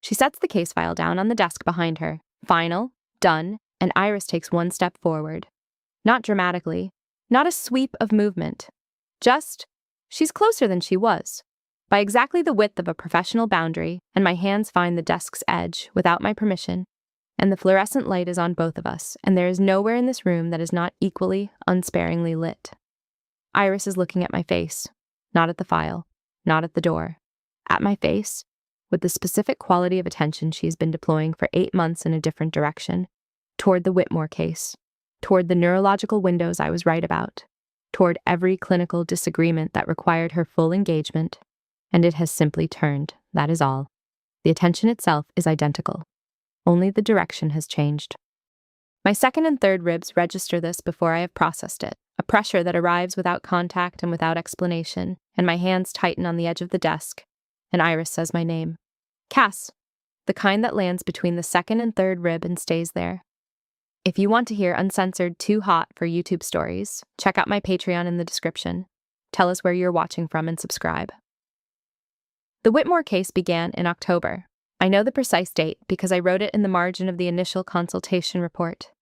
She sets the case file down on the desk behind her. Final, done, and Iris takes one step forward. Not dramatically, not a sweep of movement. Just, she's closer than she was, by exactly the width of a professional boundary, and my hands find the desk's edge without my permission, and the fluorescent light is on both of us, and there is nowhere in this room that is not equally, unsparingly lit. Iris is looking at my face, not at the file, not at the door, at my face, with the specific quality of attention she has been deploying for 8 months in a different direction, toward the Whitmore case, toward the neurological windows I was right about, toward every clinical disagreement that required her full engagement, and it has simply turned, that is all. The attention itself is identical. Only the direction has changed. My second and third ribs register this before I have processed it, a pressure that arrives without contact and without explanation, and my hands tighten on the edge of the desk, and Iris says my name. Cass, the kind that lands between the second and third rib and stays there. If you want to hear uncensored too hot for YouTube stories, check out my Patreon in the description. Tell us where you're watching from and subscribe. The Whitmore case began in October. I know the precise date because I wrote it in the margin of the initial consultation report.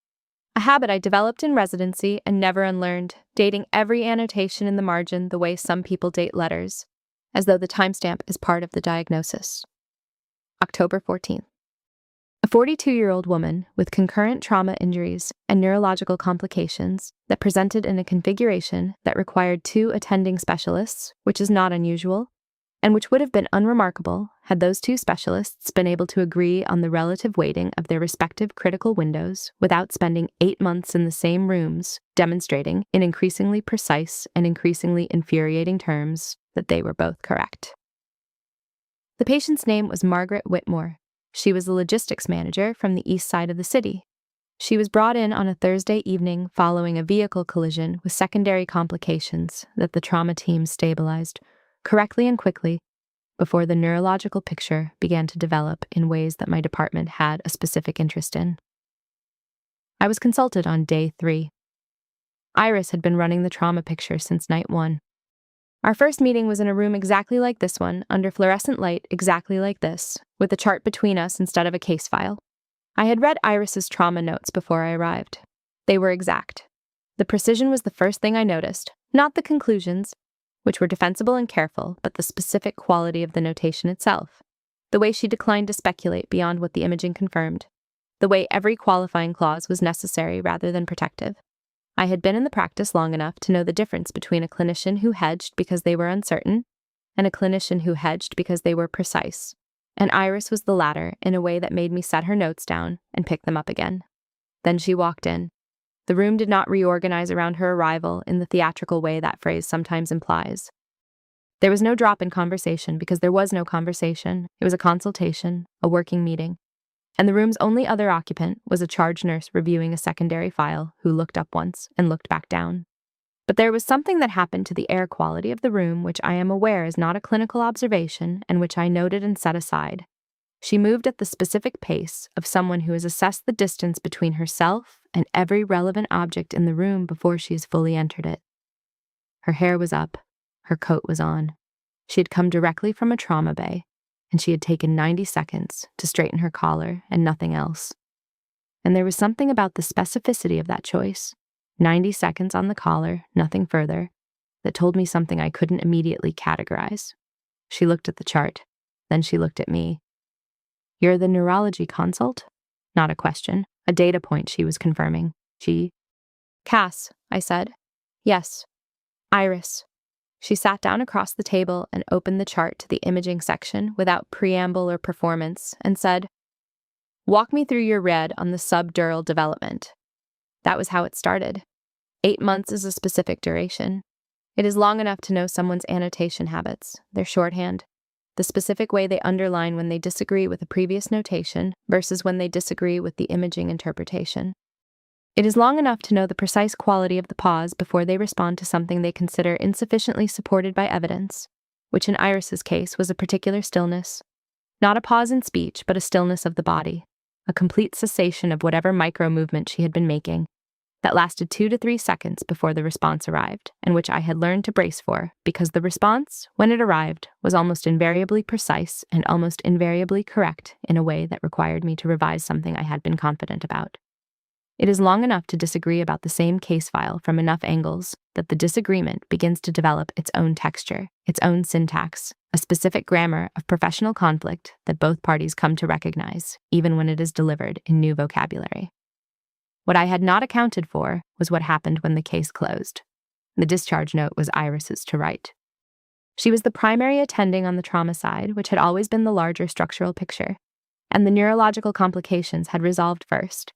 A habit I developed in residency and never unlearned, dating every annotation in the margin the way some people date letters, as though the timestamp is part of the diagnosis. October 14th. A 42-year-old woman with concurrent trauma injuries and neurological complications that presented in a configuration that required 2 attending specialists, which is not unusual, and which would have been unremarkable had those 2 specialists been able to agree on the relative weighting of their respective critical windows without spending 8 months in the same rooms, demonstrating in increasingly precise and increasingly infuriating terms that they were both correct. The patient's name was Margaret Whitmore. She was the logistics manager from the east side of the city. She was brought in on a Thursday evening following a vehicle collision with secondary complications that the trauma team stabilized correctly and quickly before the neurological picture began to develop in ways that my department had a specific interest in. I was consulted on day 3. Iris had been running the trauma picture since night 1. Our first meeting was in a room exactly like this one, under fluorescent light exactly like this, with a chart between us instead of a case file. I had read Iris's trauma notes before I arrived. They were exact. The precision was the first thing I noticed, not the conclusions, which were defensible and careful, but the specific quality of the notation itself. The way she declined to speculate beyond what the imaging confirmed. The way every qualifying clause was necessary rather than protective. I had been in the practice long enough to know the difference between a clinician who hedged because they were uncertain and a clinician who hedged because they were precise. And Iris was the latter in a way that made me set her notes down and pick them up again. Then she walked in. The room did not reorganize around her arrival in the theatrical way that phrase sometimes implies. There was no drop in conversation because there was no conversation. It was a consultation, a working meeting. And the room's only other occupant was a charge nurse reviewing a secondary file who looked up once and looked back down. But there was something that happened to the air quality of the room which I am aware is not a clinical observation and which I noted and set aside. She moved at the specific pace of someone who has assessed the distance between herself and every relevant object in the room before she has fully entered it. Her hair was up, her coat was on. She had come directly from a trauma bay, and she had taken 90 seconds to straighten her collar and nothing else. And there was something about the specificity of that choice, 90 seconds on the collar, nothing further, that told me something I couldn't immediately categorize. She looked at the chart, then she looked at me. "You're the neurology consult?" Not a question, a data point she was confirming. Cass, I said. Yes. Iris. She sat down across the table and opened the chart to the imaging section without preamble or performance and said, "Walk me through your read on the subdural development." That was how it started. 8 months is a specific duration. It is long enough to know someone's annotation habits, their shorthand, the specific way they underline when they disagree with a previous notation versus when they disagree with the imaging interpretation. It is long enough to know the precise quality of the pause before they respond to something they consider insufficiently supported by evidence, which in Iris's case was a particular stillness. Not a pause in speech, but a stillness of the body, a complete cessation of whatever micro-movement she had been making. that lasted 2 to 3 seconds before the response arrived, and which I had learned to brace for, because the response, when it arrived, was almost invariably precise and almost invariably correct in a way that required me to revise something I had been confident about. It is long enough to disagree about the same case file from enough angles that the disagreement begins to develop its own texture, its own syntax, a specific grammar of professional conflict that both parties come to recognize, even when it is delivered in new vocabulary. What I had not accounted for was what happened when the case closed. The discharge note was Iris's to write. She was the primary attending on the trauma side, which had always been the larger structural picture, and the neurological complications had resolved first.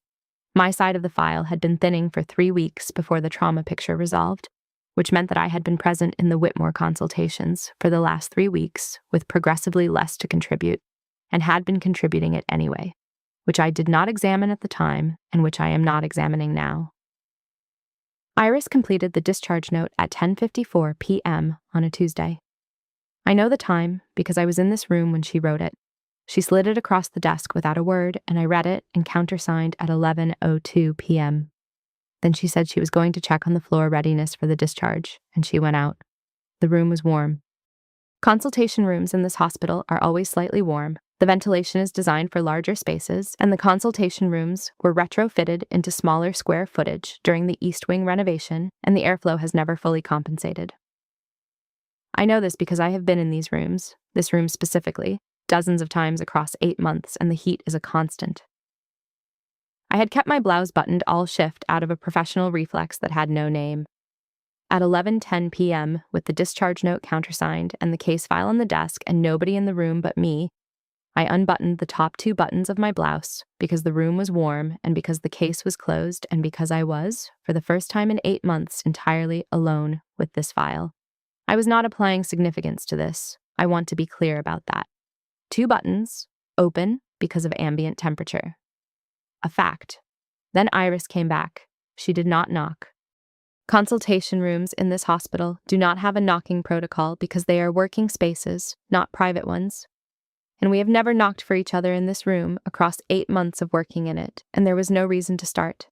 My side of the file had been thinning for 3 weeks before the trauma picture resolved, which meant that I had been present in the Whitmore consultations for the last 3 weeks with progressively less to contribute, and had been contributing it anyway, which I did not examine at the time and which I am not examining now. Iris completed the discharge note at 10:54 p.m. on a Tuesday. I know the time because I was in this room when she wrote it. She slid it across the desk without a word, and I read it and countersigned at 11:02 p.m. Then she said she was going to check on the floor readiness for the discharge, and she went out. The room was warm. Consultation rooms in this hospital are always slightly warm. The ventilation is designed for larger spaces, and the consultation rooms were retrofitted into smaller square footage during the East Wing renovation, and the airflow has never fully compensated. I know this because I have been in these rooms, this room specifically, dozens of times across 8 months, and the heat is a constant. I had kept my blouse buttoned all shift out of a professional reflex that had no name. At 11:10 p.m., with the discharge note countersigned and the case file on the desk and nobody in the room but me, I unbuttoned the top 2 buttons of my blouse because the room was warm and because the case was closed and because I was, for the first time in 8 months, entirely alone with this file. I was not applying significance to this. I want to be clear about that. 2 buttons, open because of ambient temperature. A fact. Then Iris came back. She did not knock. Consultation rooms in this hospital do not have a knocking protocol because they are working spaces, not private ones. And we have never knocked for each other in this room across 8 months of working in it, and there was no reason to start.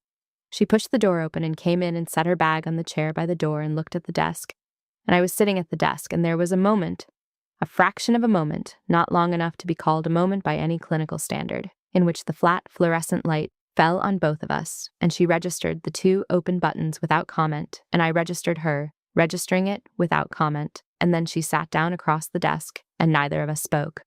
She pushed the door open and came in and set her bag on the chair by the door and looked at the desk. And I was sitting at the desk, and there was a moment, a fraction of a moment, not long enough to be called a moment by any clinical standard, in which the flat fluorescent light fell on both of us, and she registered the 2 open buttons without comment, and I registered her, registering it without comment, and then she sat down across the desk, and neither of us spoke.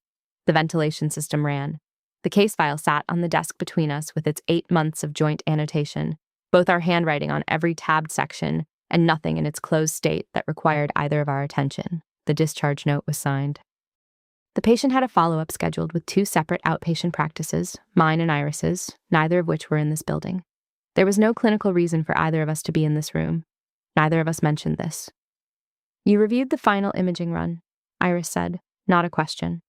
The ventilation system ran. The case file sat on the desk between us with its 8 months of joint annotation, both our handwriting on every tabbed section, and nothing in its closed state that required either of our attention. The discharge note was signed. The patient had a follow-up scheduled with 2 separate outpatient practices, mine and Iris's, neither of which were in this building. There was no clinical reason for either of us to be in this room. Neither of us mentioned this. You reviewed the final imaging run, Iris said, not a question.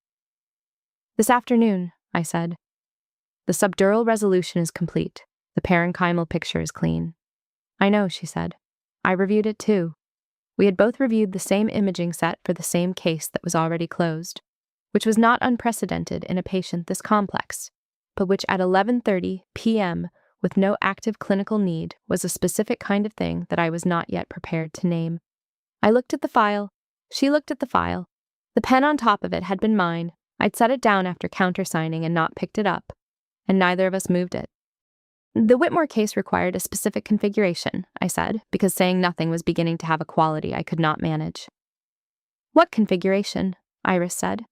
This afternoon, I said. The subdural resolution is complete. The parenchymal picture is clean. I know, she said. I reviewed it too. We had both reviewed the same imaging set for the same case that was already closed, which was not unprecedented in a patient this complex, but which at 11:30 p.m., with no active clinical need, was a specific kind of thing that I was not yet prepared to name. I looked at the file. She looked at the file. The pen on top of it had been mine. I'd set it down after countersigning and not picked it up, and neither of us moved it. The Whitmore case required a specific configuration, I said, because saying nothing was beginning to have a quality I could not manage. What configuration? Iris said.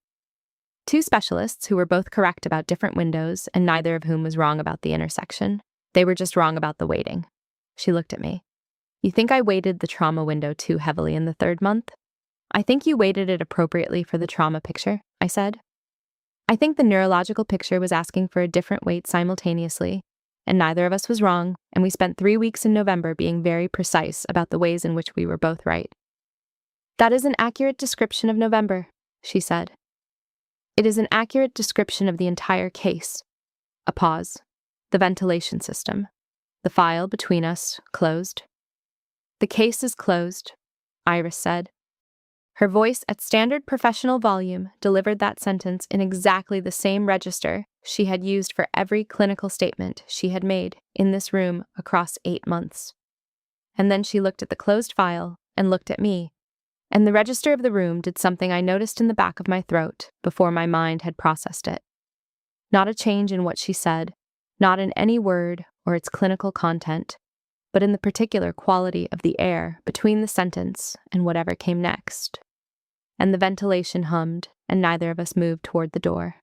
2 specialists who were both correct about different windows and neither of whom was wrong about the intersection. They were just wrong about the weighting. She looked at me. You think I weighted the trauma window too heavily in the 3rd month? I think you weighted it appropriately for the trauma picture, I said. I think the neurological picture was asking for a different weight simultaneously, and neither of us was wrong, and we spent 3 weeks in November being very precise about the ways in which we were both right. That is an accurate description of November, she said. It is an accurate description of the entire case. A pause. The ventilation system. The file between us closed. The case is closed, Iris said. Her voice at standard professional volume delivered that sentence in exactly the same register she had used for every clinical statement she had made in this room across 8 months. and then she looked at the closed file and looked at me, and the register of the room did something I noticed in the back of my throat before my mind had processed it. Not a change in what she said, not in any word or its clinical content, but in the particular quality of the air between the sentence and whatever came next. And the ventilation hummed, and neither of us moved toward the door.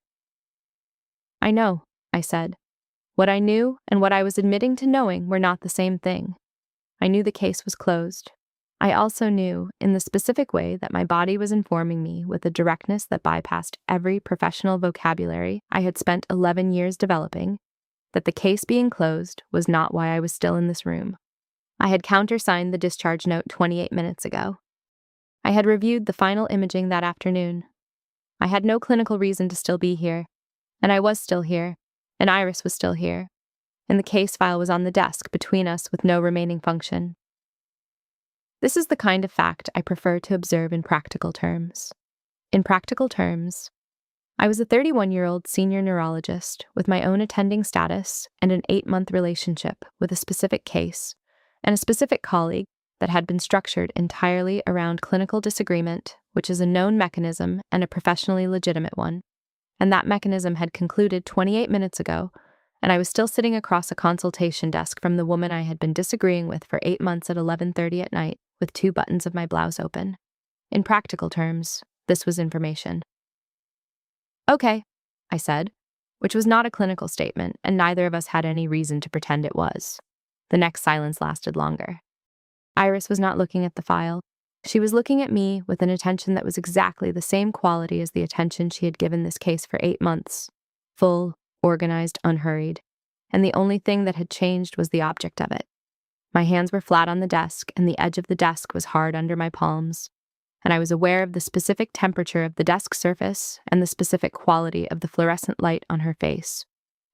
"I know," I said. What I knew and what I was admitting to knowing were not the same thing. I knew the case was closed. I also knew, in the specific way that my body was informing me with a directness that bypassed every professional vocabulary I had spent 11 years developing, that the case being closed was not why I was still in this room. I had countersigned the discharge note 28 minutes ago. I had reviewed the final imaging that afternoon. I had no clinical reason to still be here, and I was still here, and Iris was still here, and the case file was on the desk between us with no remaining function. This is the kind of fact I prefer to observe in practical terms. In practical terms, I was a 31-year-old senior neurologist with my own attending status and an 8-month relationship with a specific case and a specific colleague that had been structured entirely around clinical disagreement, which is a known mechanism and a professionally legitimate one. And that mechanism had concluded 28 minutes ago, and I was still sitting across a consultation desk from the woman I had been disagreeing with for 8 months at 11:30 at night, with 2 buttons of my blouse open. In practical terms, this was information. "Okay," I said, which was not a clinical statement, and neither of us had any reason to pretend it was. The next silence lasted longer. Iris was not looking at the file. She was looking at me with an attention that was exactly the same quality as the attention she had given this case for 8 months. Full, organized, unhurried. And the only thing that had changed was the object of it. My hands were flat on the desk, and the edge of the desk was hard under my palms. And I was aware of the specific temperature of the desk surface and the specific quality of the fluorescent light on her face,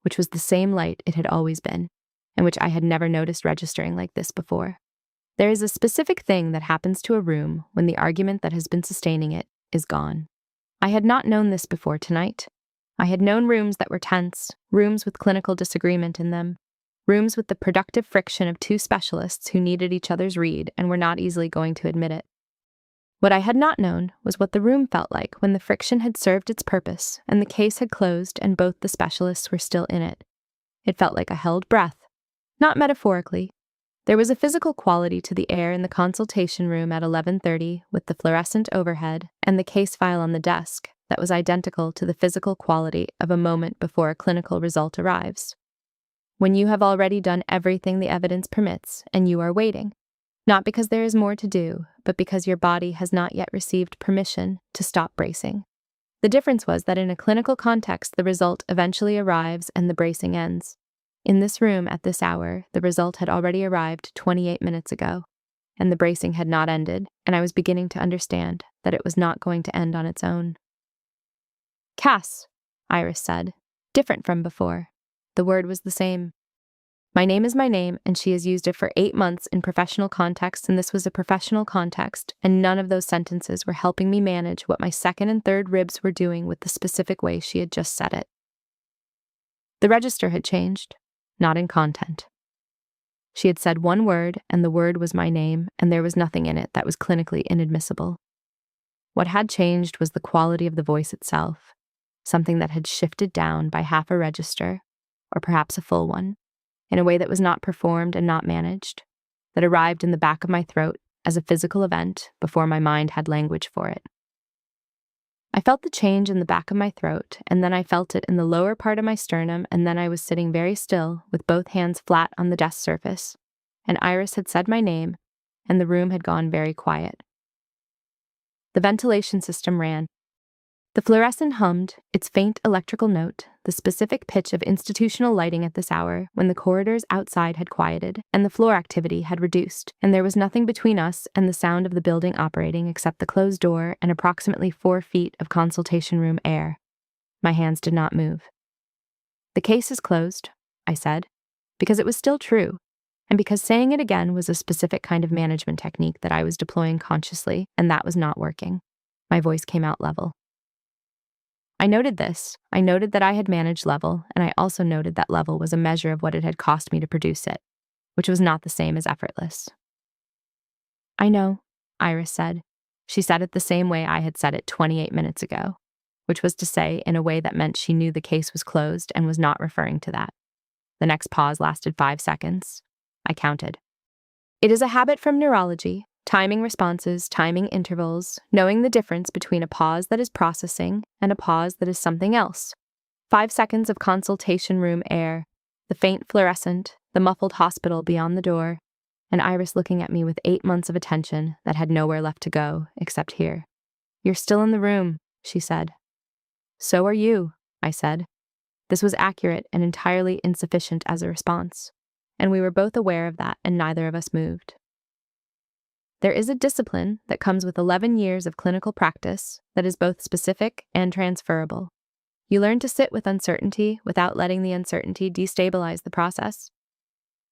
which was the same light it had always been, and which I had never noticed registering like this before. There is a specific thing that happens to a room when the argument that has been sustaining it is gone. I had not known this before tonight. I had known rooms that were tense, rooms with clinical disagreement in them, rooms with the productive friction of 2 specialists who needed each other's read and were not easily going to admit it. What I had not known was what the room felt like when the friction had served its purpose and the case had closed and both the specialists were still in it. It felt like a held breath, not metaphorically. There was a physical quality to the air in the consultation room at 11:30 with the fluorescent overhead and the case file on the desk that was identical to the physical quality of a moment before a clinical result arrives. When you have already done everything the evidence permits and you are waiting, not because there is more to do, but because your body has not yet received permission to stop bracing. The difference was that in a clinical context, the result eventually arrives and the bracing ends. In this room at this hour, the result had already arrived 28 minutes ago, and the bracing had not ended, and I was beginning to understand that it was not going to end on its own. "Cass," Iris said, different from before. The word was the same. My name is my name, and she has used it for 8 months in professional context, and this was a professional context, and none of those sentences were helping me manage what my second and third ribs were doing with the specific way she had just said it. The register had changed. Not in content. She had said one word, and the word was my name, and there was nothing in it that was clinically inadmissible. What had changed was the quality of the voice itself, something that had shifted down by half a register, or perhaps a full one, in a way that was not performed and not managed, that arrived in the back of my throat as a physical event before my mind had language for it. I felt the change in the back of my throat, and then I felt it in the lower part of my sternum, and then I was sitting very still with both hands flat on the desk surface, and Iris had said my name, and the room had gone very quiet. The ventilation system ran. The fluorescent hummed, its faint electrical note, the specific pitch of institutional lighting at this hour when the corridors outside had quieted and the floor activity had reduced, and there was nothing between us and the sound of the building operating except the closed door and approximately 4 feet of consultation room air. My hands did not move. "The case is closed," I said, because it was still true, and because saying it again was a specific kind of management technique that I was deploying consciously, and that was not working. My voice came out level. I noted this. I noted that I had managed level, and I also noted that level was a measure of what it had cost me to produce it, which was not the same as effortless. I know, Iris said. She said it the same way I had said it 28 minutes ago, which was to say in a way that meant she knew the case was closed and was not referring to that. The next pause lasted 5 seconds. I counted. It is a habit from neurology, timing responses, timing intervals, knowing the difference between a pause that is processing and a pause that is something else. 5 seconds of consultation room air, the faint fluorescent, the muffled hospital beyond the door, and Iris looking at me with 8 months of attention that had nowhere left to go except here. You're still in the room, she said. So are you, I said. This was accurate and entirely insufficient as a response, and we were both aware of that, and neither of us moved. There is a discipline that comes with 11 years of clinical practice that is both specific and transferable. You learn to sit with uncertainty without letting the uncertainty destabilize the process.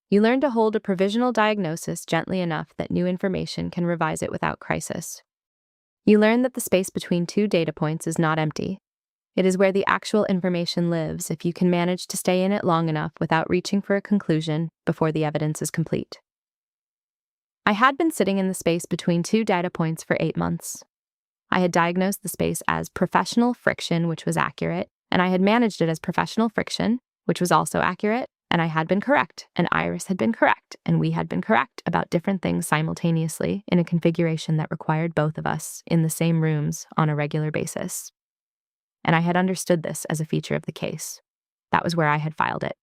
You learn to hold a provisional diagnosis gently enough that new information can revise it without crisis. You learn that the space between two data points is not empty. It is where the actual information lives if you can manage to stay in it long enough without reaching for a conclusion before the evidence is complete. I had been sitting in the space between two data points for 8 months. I had diagnosed the space as professional friction, which was accurate, and I had managed it as professional friction, which was also accurate, and I had been correct, and Iris had been correct, and we had been correct about different things simultaneously in a configuration that required both of us in the same rooms on a regular basis. And I had understood this as a feature of the case. That was where I had filed it.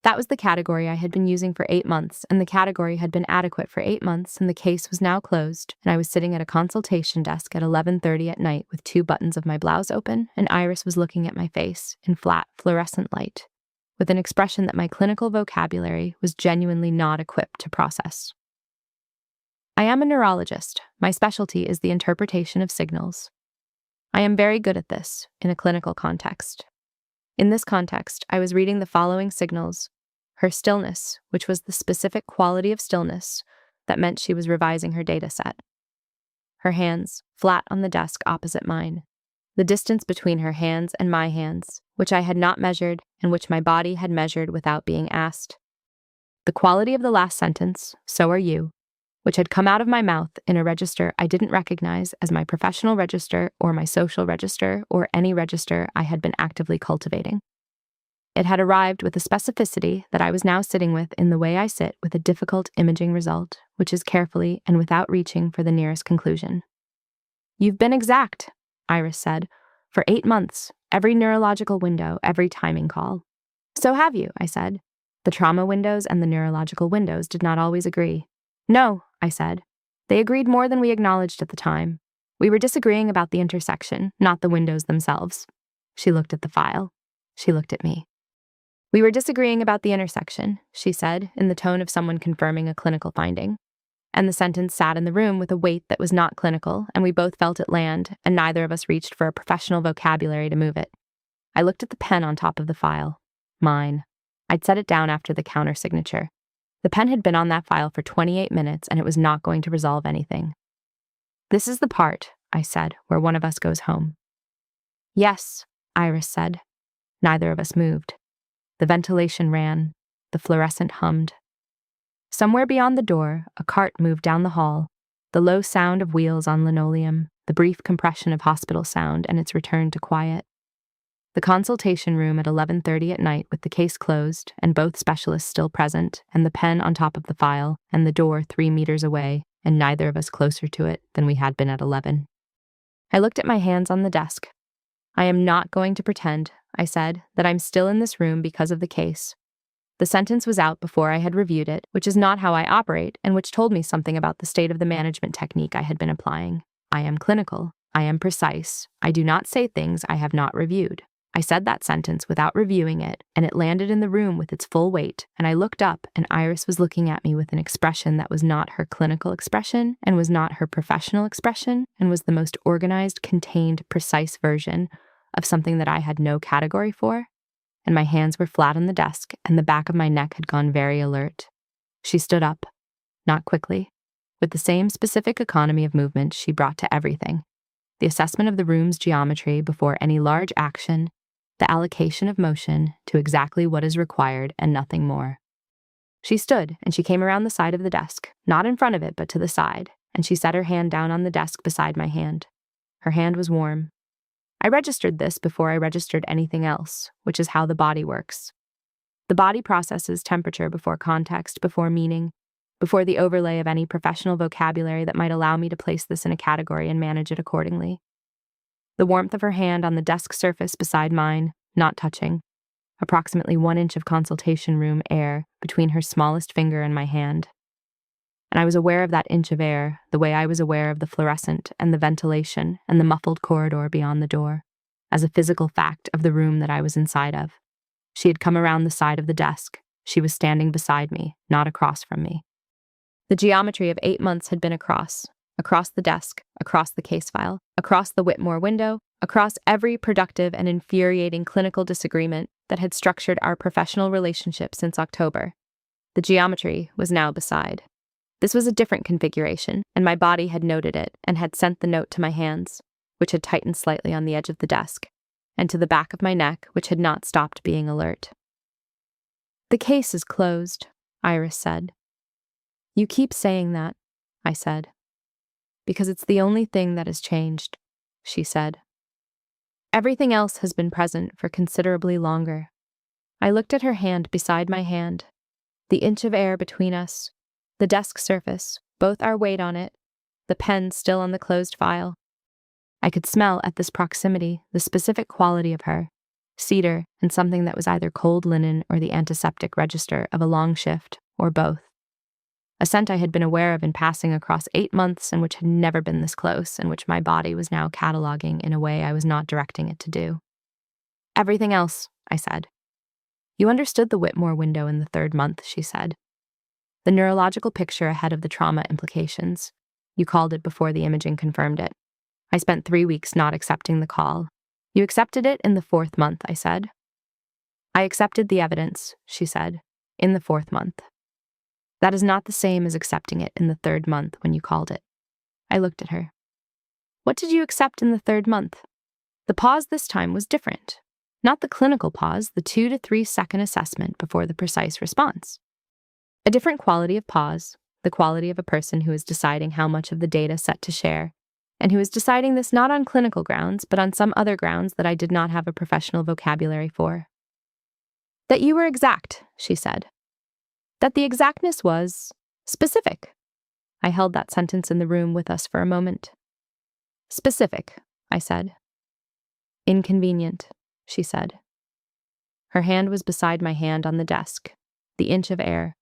That was the category I had been using for 8 months, and the category had been adequate for 8 months, and the case was now closed, and I was sitting at a consultation desk at 11:30 at night with 2 buttons of my blouse open, and Iris was looking at my face in flat, fluorescent light, with an expression that my clinical vocabulary was genuinely not equipped to process. I am a neurologist. My specialty is the interpretation of signals. I am very good at this in a clinical context. In this context, I was reading the following signals: her stillness, which was the specific quality of stillness that meant she was revising her data set. Her hands, flat on the desk opposite mine. The distance between her hands and my hands, which I had not measured and which my body had measured without being asked. The quality of the last sentence, so are you, which had come out of my mouth in a register I didn't recognize as my professional register or my social register or any register I had been actively cultivating. It had arrived with a specificity that I was now sitting with in the way I sit with a difficult imaging result, which is carefully and without reaching for the nearest conclusion. You've been exact, Iris said, for 8 months, every neurological window, every timing call. So have you, I said. The trauma windows and the neurological windows did not always agree. No, I said. They agreed more than we acknowledged at the time. We were disagreeing about the intersection, not the windows themselves. She looked at the file. She looked at me. We were disagreeing about the intersection, she said, in the tone of someone confirming a clinical finding. And the sentence sat in the room with a weight that was not clinical, and we both felt it land, and neither of us reached for a professional vocabulary to move it. I looked at the pen on top of the file. Mine. I'd set it down after the counter signature. The pen had been on that file for 28 minutes, and it was not going to resolve anything. This is the part, I said, where one of us goes home. Yes, Iris said. Neither of us moved. The ventilation ran. The fluorescent hummed. Somewhere beyond the door, a cart moved down the hall, the low sound of wheels on linoleum, the brief compression of hospital sound, and its return to quiet. The consultation room at 11:30 at night with the case closed and both specialists still present, and the pen on top of the file, and the door 3 meters away, and neither of us closer to it than we had been at 11. I looked at my hands on the desk. I am not going to pretend, I said, that I'm still in this room because of the case. The sentence was out before I had reviewed it, which is not how I operate, and which told me something about the state of the management technique I had been applying. I am clinical. I am precise. I do not say things I have not reviewed. I said that sentence without reviewing it, and it landed in the room with its full weight, and I looked up, and Iris was looking at me with an expression that was not her clinical expression, and was not her professional expression, and was the most organized, contained, precise version of something that I had no category for, and my hands were flat on the desk, and the back of my neck had gone very alert. She stood up, not quickly, with the same specific economy of movement she brought to everything, the assessment of the room's geometry before any large action, the allocation of motion to exactly what is required and nothing more. She stood, and she came around the side of the desk, not in front of it, but to the side, and she set her hand down on the desk beside my hand. Her hand was warm. I registered this before I registered anything else, which is how the body works. The body processes temperature before context, before meaning, before the overlay of any professional vocabulary that might allow me to place this in a category and manage it accordingly. The warmth of her hand on the desk surface beside mine, not touching. Approximately 1 inch of consultation room air between her smallest finger and my hand. And I was aware of that inch of air the way I was aware of the fluorescent and the ventilation and the muffled corridor beyond the door, as a physical fact of the room that I was inside of. She had come around the side of the desk. She was standing beside me, not across from me. The geometry of 8 months had been across the desk, across the case file, across the Whitmore window, across every productive and infuriating clinical disagreement that had structured our professional relationship since October. The geometry was now beside. This was a different configuration, and my body had noted it and had sent the note to my hands, which had tightened slightly on the edge of the desk, and to the back of my neck, which had not stopped being alert. "The case is closed," Iris said. "You keep saying that," I said. "Because it's the only thing that has changed," she said. "Everything else has been present for considerably longer." I looked at her hand beside my hand, the inch of air between us, the desk surface, both our weight on it, the pen still on the closed file. I could smell at this proximity the specific quality of her, cedar and something that was either cold linen or the antiseptic register of a long shift, or both. A scent I had been aware of in passing across 8 months and which had never been this close, and which my body was now cataloging in a way I was not directing it to do. "Everything else," I said. "You understood the Whitmore window in the 3rd month," she said. "The neurological picture ahead of the trauma implications. You called it before the imaging confirmed it. I spent 3 weeks not accepting the call. You accepted it in the 4th month," I said. "I accepted the evidence," she said, "in the 4th month. That is not the same as accepting it in the 3rd month when you called it." I looked at her. "What did you accept in the 3rd month?" The pause this time was different. Not the clinical pause, the 2 to 3 second assessment before the precise response. A different quality of pause, the quality of a person who is deciding how much of the data set to share, and who is deciding this not on clinical grounds, but on some other grounds that I did not have a professional vocabulary for. "That you were exact," she said. "That the exactness was specific." I held that sentence in the room with us for a moment. "Specific," I said. "Inconvenient," she said. Her hand was beside my hand on the desk, the inch of air,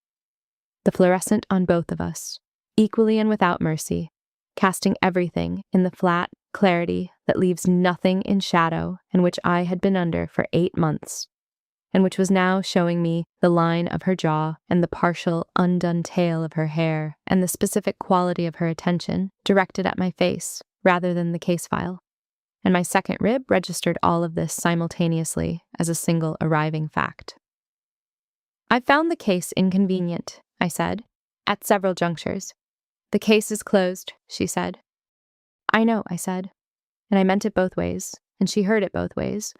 the fluorescent on both of us, equally and without mercy, casting everything in the flat clarity that leaves nothing in shadow, and which I had been under for 8 months, and which was now showing me the line of her jaw and the partial undone tail of her hair and the specific quality of her attention directed at my face rather than the case file. And my second rib registered all of this simultaneously as a single arriving fact. "I found the case inconvenient," I said, at several junctures. "The case is closed," she said. "I know," I said, and I meant it both ways, and she heard it both ways,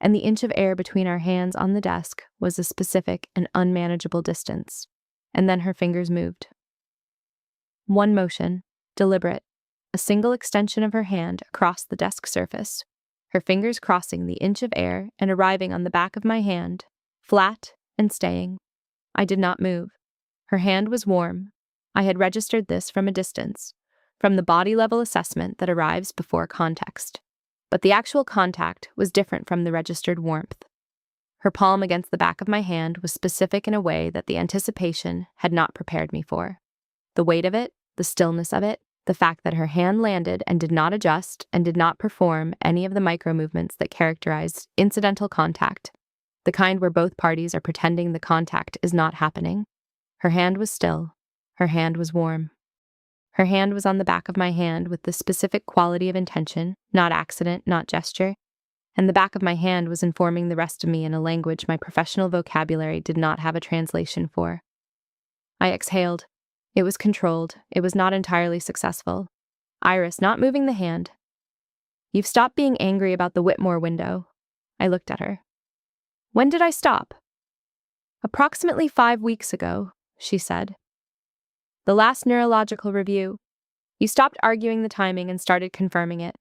and the inch of air between our hands on the desk was a specific and unmanageable distance, and then her fingers moved. One motion, deliberate, a single extension of her hand across the desk surface, her fingers crossing the inch of air and arriving on the back of my hand, flat and staying. I did not move. Her hand was warm. I had registered this from a distance, from the body-level assessment that arrives before context. But the actual contact was different from the registered warmth. Her palm against the back of my hand was specific in a way that the anticipation had not prepared me for. The weight of it, the stillness of it, the fact that her hand landed and did not adjust and did not perform any of the micro-movements that characterize incidental contact, the kind where both parties are pretending the contact is not happening. Her hand was still. Her hand was warm. Her hand was on the back of my hand with the specific quality of intention, not accident, not gesture, and the back of my hand was informing the rest of me in a language my professional vocabulary did not have a translation for. I exhaled. It was controlled. It was not entirely successful. Iris not moving the hand. "You've stopped being angry about the Whitmore window." I looked at her. "When did I stop?" "Approximately 5 weeks ago. she said. The last neurological review. You stopped arguing the timing and started confirming it.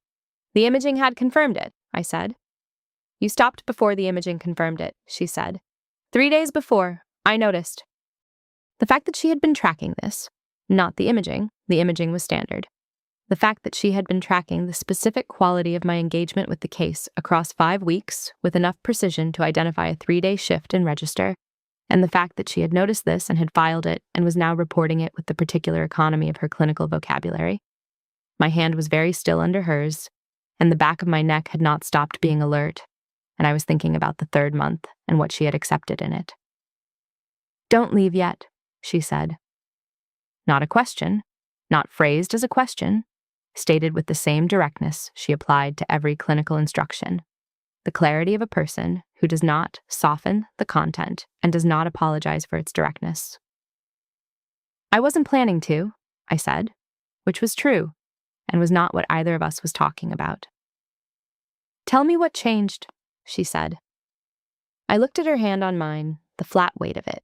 The imaging had confirmed it, I said. You stopped before the imaging confirmed it, she said. 3 days before, I noticed. The fact that she had been tracking this, not the imaging was standard. The fact that she had been tracking the specific quality of my engagement with the case across 5 weeks with enough precision to identify a 3-day shift in register, and the fact that she had noticed this and had filed it and was now reporting it with the particular economy of her clinical vocabulary. My hand was very still under hers, and the back of my neck had not stopped being alert, and I was thinking about the 3rd month and what she had accepted in it. Don't leave yet, she said. Not a question, not phrased as a question, stated with the same directness she applied to every clinical instruction. The clarity of a person who does not soften the content and does not apologize for its directness. I wasn't planning to, I said, which was true, and was not what either of us was talking about. Tell me what changed, she said. I looked at her hand on mine, the flat weight of it.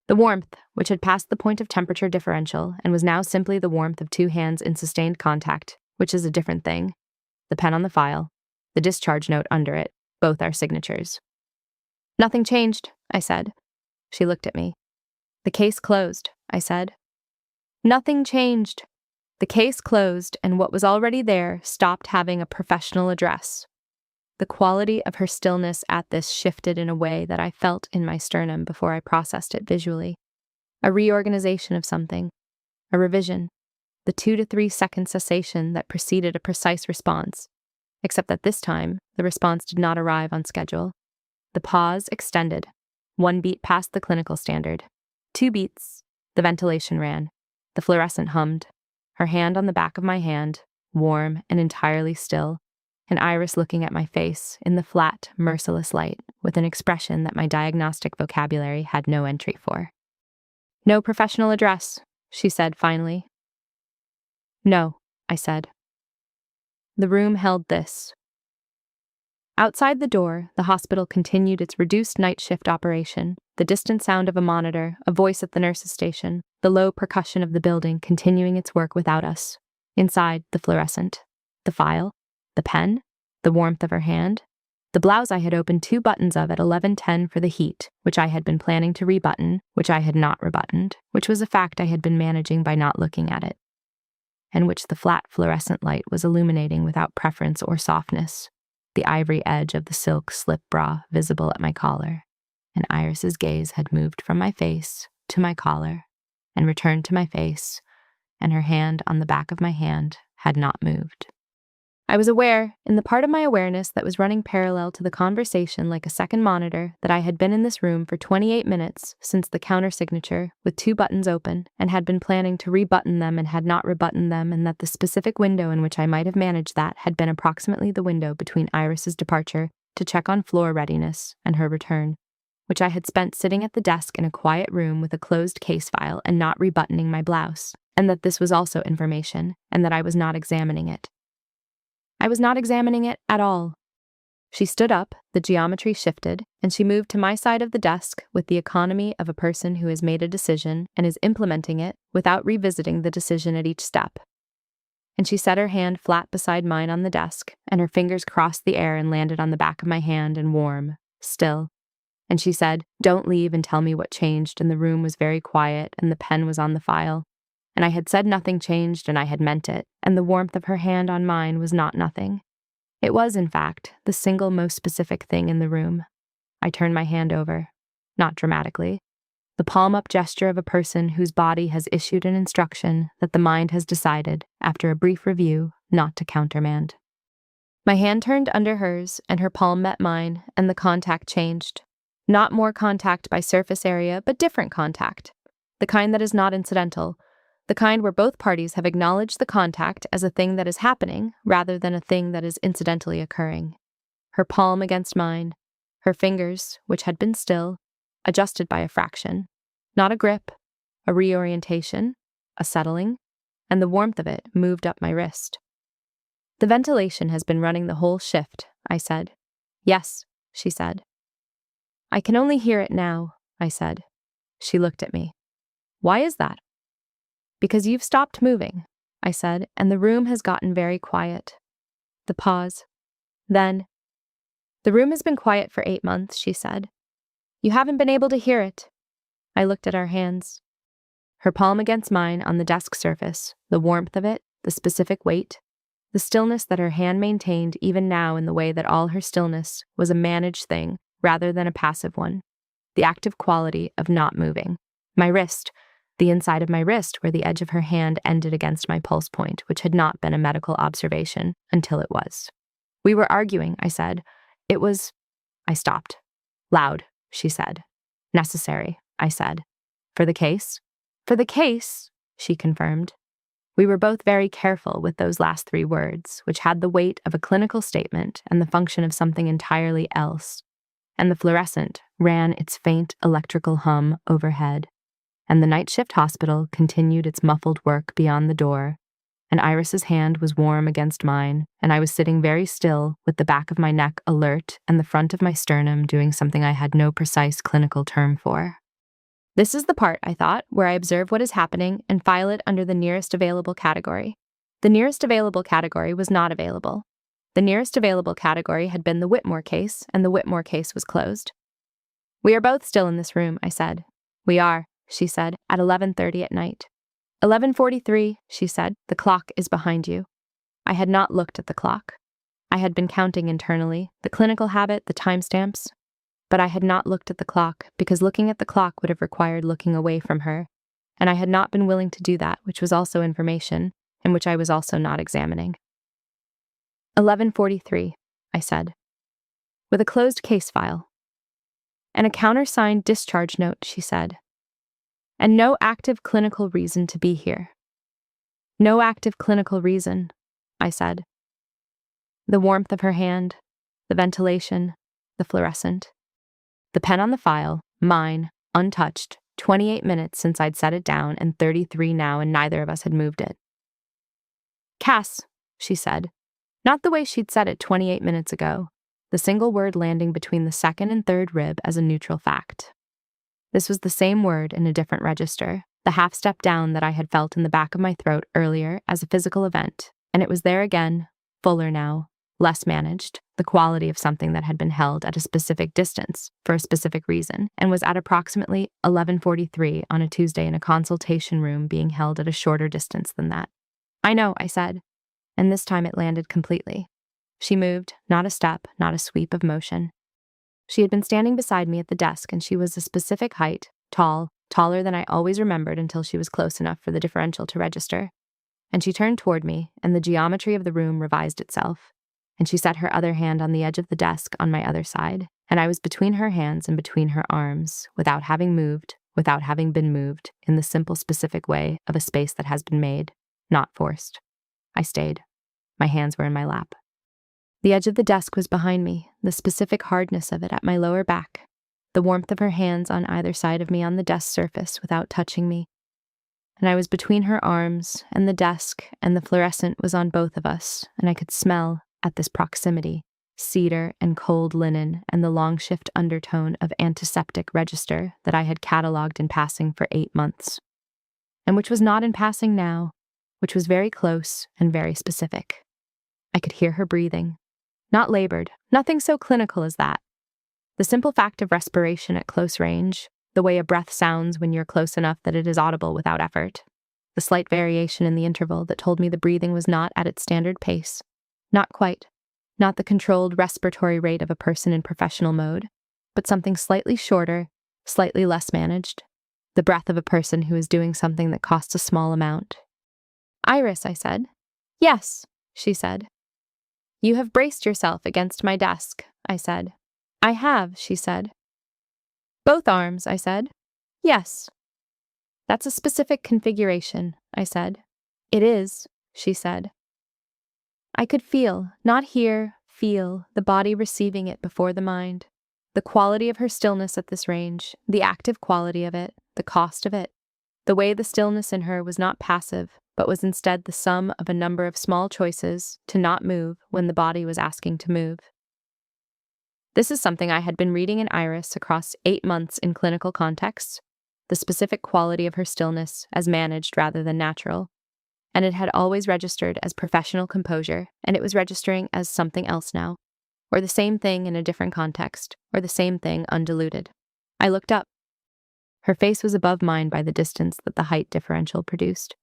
The warmth, which had passed the point of temperature differential and was now simply the warmth of 2 hands in sustained contact, which is a different thing. The pen on the file, the discharge note under it, both our signatures. Nothing changed, I said. She looked at me. The case closed, I said. Nothing changed. The case closed, and what was already there stopped having a professional address. The quality of her stillness at this shifted in a way that I felt in my sternum before I processed it visually. A reorganization of something. A revision. The 2 to 3 second cessation that preceded a precise response. Except that this time, the response did not arrive on schedule. The pause extended. 1 beat past the clinical standard. 2 beats. The ventilation ran. The fluorescent hummed. Her hand on the back of my hand, warm and entirely still. An iris looking at my face in the flat, merciless light with an expression that my diagnostic vocabulary had no entry for. No professional address, she said finally. No, I said. The room held this. Outside the door, the hospital continued its reduced night shift operation, the distant sound of a monitor, a voice at the nurse's station, the low percussion of the building continuing its work without us. Inside, the fluorescent, the file, the pen, the warmth of her hand, the blouse I had opened 2 buttons of at 11:10 for the heat, which I had been planning to rebutton, which I had not rebuttoned, which was a fact I had been managing by not looking at it, and which the flat fluorescent light was illuminating without preference or softness, the ivory edge of the silk slip bra visible at my collar, and Iris's gaze had moved from my face to my collar, and returned to my face, and her hand on the back of my hand had not moved. I was aware, in the part of my awareness that was running parallel to the conversation like a second monitor, that I had been in this room for 28 minutes since the countersignature, with 2 buttons open, and had been planning to rebutton them and had not rebuttoned them, and that the specific window in which I might have managed that had been approximately the window between Iris's departure to check on floor readiness and her return, which I had spent sitting at the desk in a quiet room with a closed case file and not rebuttoning my blouse, and that this was also information, and that I was not examining it. I was not examining it at all. She stood up, the geometry shifted, and she moved to my side of the desk with the economy of a person who has made a decision and is implementing it without revisiting the decision at each step. And she set her hand flat beside mine on the desk, and her fingers crossed the air and landed on the back of my hand and warm, still. And she said, "Don't leave and tell me what changed," and the room was very quiet and the pen was on the file. And I had said nothing changed, and I had meant it, and the warmth of her hand on mine was not nothing. It was, in fact, the single most specific thing in the room. I turned my hand over, not dramatically, the palm-up gesture of a person whose body has issued an instruction that the mind has decided, after a brief review, not to countermand. My hand turned under hers, and her palm met mine, and the contact changed. Not more contact by surface area, but different contact. The kind that is not incidental. The kind where both parties have acknowledged the contact as a thing that is happening rather than a thing that is incidentally occurring. Her palm against mine, her fingers, which had been still, adjusted by a fraction. Not a grip, a reorientation, a settling, and the warmth of it moved up my wrist. The ventilation has been running the whole shift, I said. Yes, she said. I can only hear it now, I said. She looked at me. Why is that? Because you've stopped moving, I said, and the room has gotten very quiet. The pause. Then, the room has been quiet for 8 months, she said. You haven't been able to hear it. I looked at our hands. Her palm against mine on the desk surface, the warmth of it, the specific weight, the stillness that her hand maintained even now in the way that all her stillness was a managed thing rather than a passive one. The active quality of not moving. My wrist, the inside of my wrist where the edge of her hand ended against my pulse point, which had not been a medical observation until it was. We were arguing, I said. It was... I stopped. Loud, she said. Necessary, I said. For the case? For the case, she confirmed. We were both very careful with those last 3 words, which had the weight of a clinical statement and the function of something entirely else. And the fluorescent ran its faint electrical hum overhead, and the night shift hospital continued its muffled work beyond the door, and Iris's hand was warm against mine, and I was sitting very still with the back of my neck alert and the front of my sternum doing something I had no precise clinical term for. This is the part, I thought, where I observe what is happening and file it under the nearest available category. The nearest available category was not available. The nearest available category had been the Whitmore case, and the Whitmore case was closed. We are both still in this room, I said. We are, she said, at 11:30 at night. 11:43, she said, the clock is behind you. I had not looked at the clock. I had been counting internally, the clinical habit, the timestamps, but I had not looked at the clock because looking at the clock would have required looking away from her, and I had not been willing to do that, which was also information, and which I was also not examining. 11:43, I said. With a closed case file. And a countersigned discharge note, she said. And no active clinical reason to be here. No active clinical reason, I said. The warmth of her hand, the ventilation, the fluorescent. The pen on the file, mine, untouched, 28 minutes since I'd set it down and 33 now and neither of us had moved it. Cass, she said. Not the way she'd said it 28 minutes ago, the single word landing between the second and third rib as a neutral fact. This was the same word in a different register, the half step down that I had felt in the back of my throat earlier as a physical event, and it was there again, fuller now, less managed, the quality of something that had been held at a specific distance for a specific reason, and was at approximately 11:43 on a Tuesday in a consultation room being held at a shorter distance than that. I know, I said, and this time it landed completely. She moved, not a step, not a sweep of motion. She had been standing beside me at the desk, and she was a specific height, tall, taller than I always remembered until she was close enough for the differential to register. And she turned toward me, and the geometry of the room revised itself, and she set her other hand on the edge of the desk on my other side, and I was between her hands and between her arms, without having moved, without having been moved, in the simple specific way of a space that has been made, not forced. I stayed. My hands were in my lap. The edge of the desk was behind me, the specific hardness of it at my lower back, the warmth of her hands on either side of me on the desk surface without touching me. And I was between her arms and the desk, and the fluorescent was on both of us, and I could smell, at this proximity, cedar and cold linen and the long shift undertone of antiseptic register that I had catalogued in passing for 8 months. And which was not in passing now, which was very close and very specific. I could hear her breathing. Not labored, nothing so clinical as that. The simple fact of respiration at close range, the way a breath sounds when you're close enough that it is audible without effort. The slight variation in the interval that told me the breathing was not at its standard pace. Not quite. Not the controlled respiratory rate of a person in professional mode, but something slightly shorter, slightly less managed. The breath of a person who is doing something that costs a small amount. Iris, I said. Yes, she said. You have braced yourself against my desk, I said. I have, she said. Both arms, I said. Yes. That's a specific configuration, I said. It is, she said. I could feel, not hear, feel, the body receiving it before the mind. The quality of her stillness at this range, the active quality of it, the cost of it. The way the stillness in her was not passive, but was instead the sum of a number of small choices to not move when the body was asking to move. This is something I had been reading in Iris across 8 months in clinical contexts, the specific quality of her stillness as managed rather than natural. And it had always registered as professional composure, and it was registering as something else now, or the same thing in a different context, or the same thing undiluted. I looked up. Her face was above mine by the distance that the height differential produced.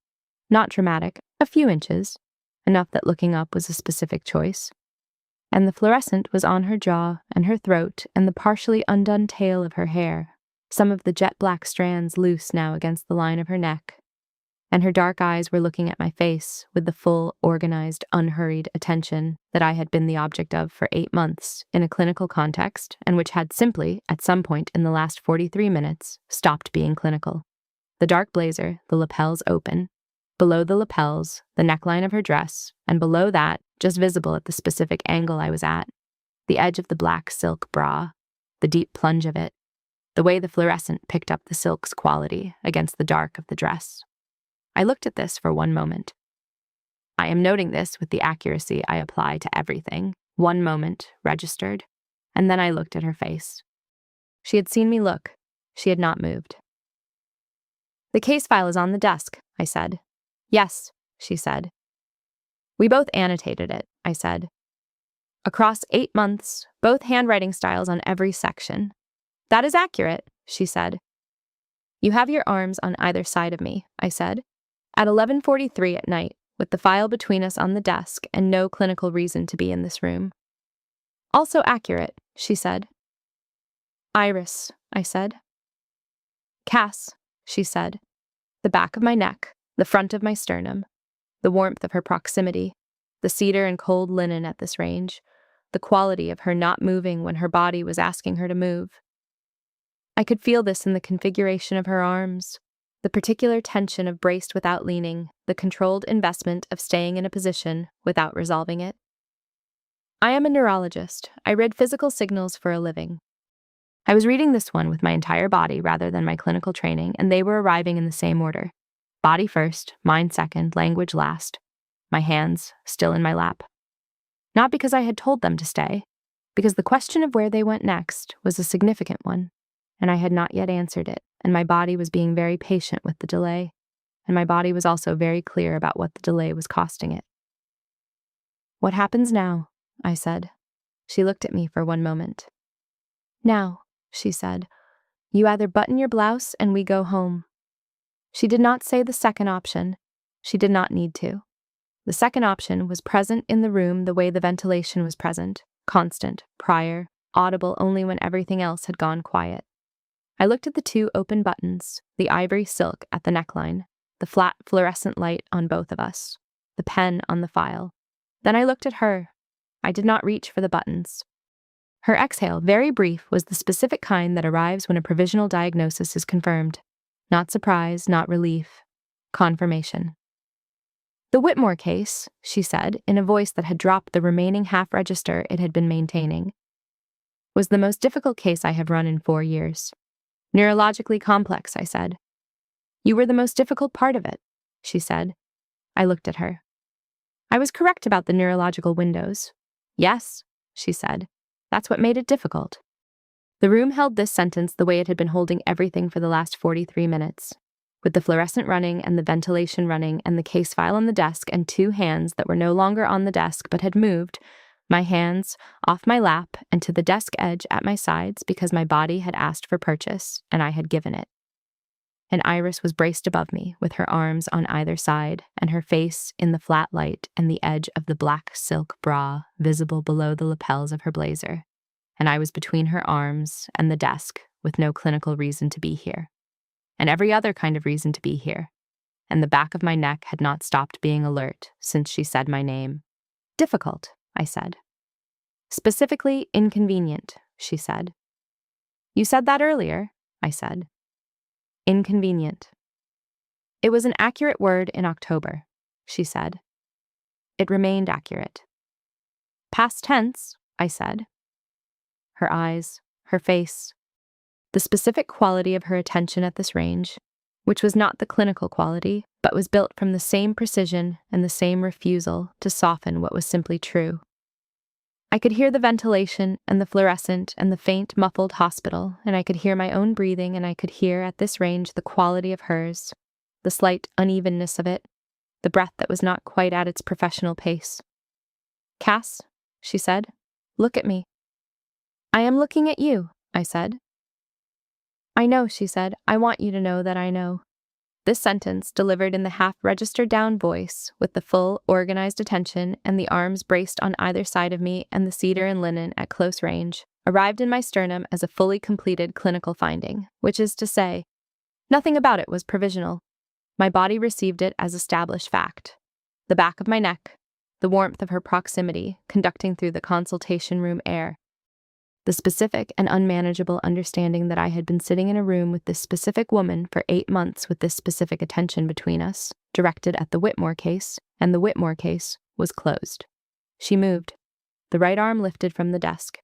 Not dramatic, a few inches, enough that looking up was a specific choice. And the fluorescent was on her jaw and her throat and the partially undone tail of her hair, some of the jet black strands loose now against the line of her neck. And her dark eyes were looking at my face with the full, organized, unhurried attention that I had been the object of for 8 months in a clinical context, and which had simply, at some point in the last 43 minutes, stopped being clinical. The dark blazer, the lapels open. Below the lapels, the neckline of her dress, and below that, just visible at the specific angle I was at, the edge of the black silk bra, the deep plunge of it, the way the fluorescent picked up the silk's quality against the dark of the dress. I looked at this for one moment. I am noting this with the accuracy I apply to everything. One moment, registered, and then I looked at her face. She had seen me look. She had not moved. "The case file is on the desk," I said. "Yes," she said. "We both annotated it," I said. "Across 8 months, both handwriting styles on every section." "That is accurate," she said. "You have your arms on either side of me," I said. "At 11:43 at night, with the file between us on the desk and no clinical reason to be in this room." "Also accurate," she said. "Iris," I said. "Cass," she said. The back of my neck, the front of my sternum, the warmth of her proximity, the cedar and cold linen at this range, the quality of her not moving when her body was asking her to move. I could feel this in the configuration of her arms, the particular tension of braced without leaning, the controlled investment of staying in a position without resolving it. I am a neurologist. I read physical signals for a living. I was reading this one with my entire body rather than my clinical training, and they were arriving in the same order. Body first, mind second, language last. My hands still in my lap. Not because I had told them to stay, because the question of where they went next was a significant one, and I had not yet answered it, and my body was being very patient with the delay, and my body was also very clear about what the delay was costing it. "What happens now?" I said. She looked at me for one moment. "Now," she said, "you either button your blouse and we go home." She did not say the second option. She did not need to. The second option was present in the room the way the ventilation was present, constant, prior, audible only when everything else had gone quiet. I looked at the 2 open buttons, the ivory silk at the neckline, the flat fluorescent light on both of us, the pen on the file. Then I looked at her. I did not reach for the buttons. Her exhale, very brief, was the specific kind that arrives when a provisional diagnosis is confirmed. Not surprise, not relief. Confirmation. "The Whitmore case," she said, in a voice that had dropped the remaining half-register it had been maintaining, "was the most difficult case I have run in 4 years. Neurologically complex," I said. "You were the most difficult part of it," she said. I looked at her. I was correct about the neurological windows. "Yes," she said. "That's what made it difficult." The room held this sentence the way it had been holding everything for the last 43 minutes. With the fluorescent running and the ventilation running and the case file on the desk and 2 hands that were no longer on the desk but had moved, my hands off my lap and to the desk edge at my sides because my body had asked for purchase and I had given it. And Iris was braced above me with her arms on either side and her face in the flat light and the edge of the black silk bra visible below the lapels of her blazer. And I was between her arms and the desk with no clinical reason to be here. And every other kind of reason to be here, and the back of my neck had not stopped being alert since she said my name. "Difficult," I said. "Specifically inconvenient," she said. "You said that earlier," I said. "Inconvenient." "It was an accurate word in October," she said. It remained accurate. "Past tense," I said. Her eyes, her face, the specific quality of her attention at this range, which was not the clinical quality, but was built from the same precision and the same refusal to soften what was simply true. I could hear the ventilation and the fluorescent and the faint, muffled hospital, and I could hear my own breathing, and I could hear, at this range, the quality of hers, the slight unevenness of it, the breath that was not quite at its professional pace. "Cass," she said, "look at me." "I am looking at you," I said. "I know," she said. "I want you to know that I know." This sentence, delivered in the half-registered down voice, with the full, organized attention and the arms braced on either side of me and the cedar and linen at close range, arrived in my sternum as a fully completed clinical finding, which is to say, nothing about it was provisional. My body received it as established fact. The back of my neck, the warmth of her proximity, conducting through the consultation room air, the specific and unmanageable understanding that I had been sitting in a room with this specific woman for 8 months with this specific attention between us, directed at the Whitmore case, and the Whitmore case was closed. She moved. The right arm lifted from the desk.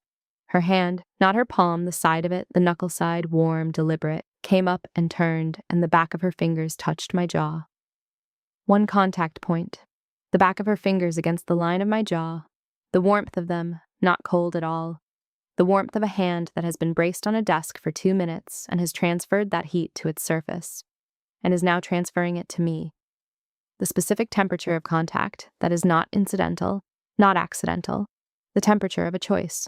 Her hand, not her palm, the side of it, the knuckle side, warm, deliberate, came up and turned, and the back of her fingers touched my jaw. One contact point. The back of her fingers against the line of my jaw. The warmth of them, not cold at all. The warmth of a hand that has been braced on a desk for 2 minutes and has transferred that heat to its surface, and is now transferring it to me. The specific temperature of contact that is not incidental, not accidental, the temperature of a choice.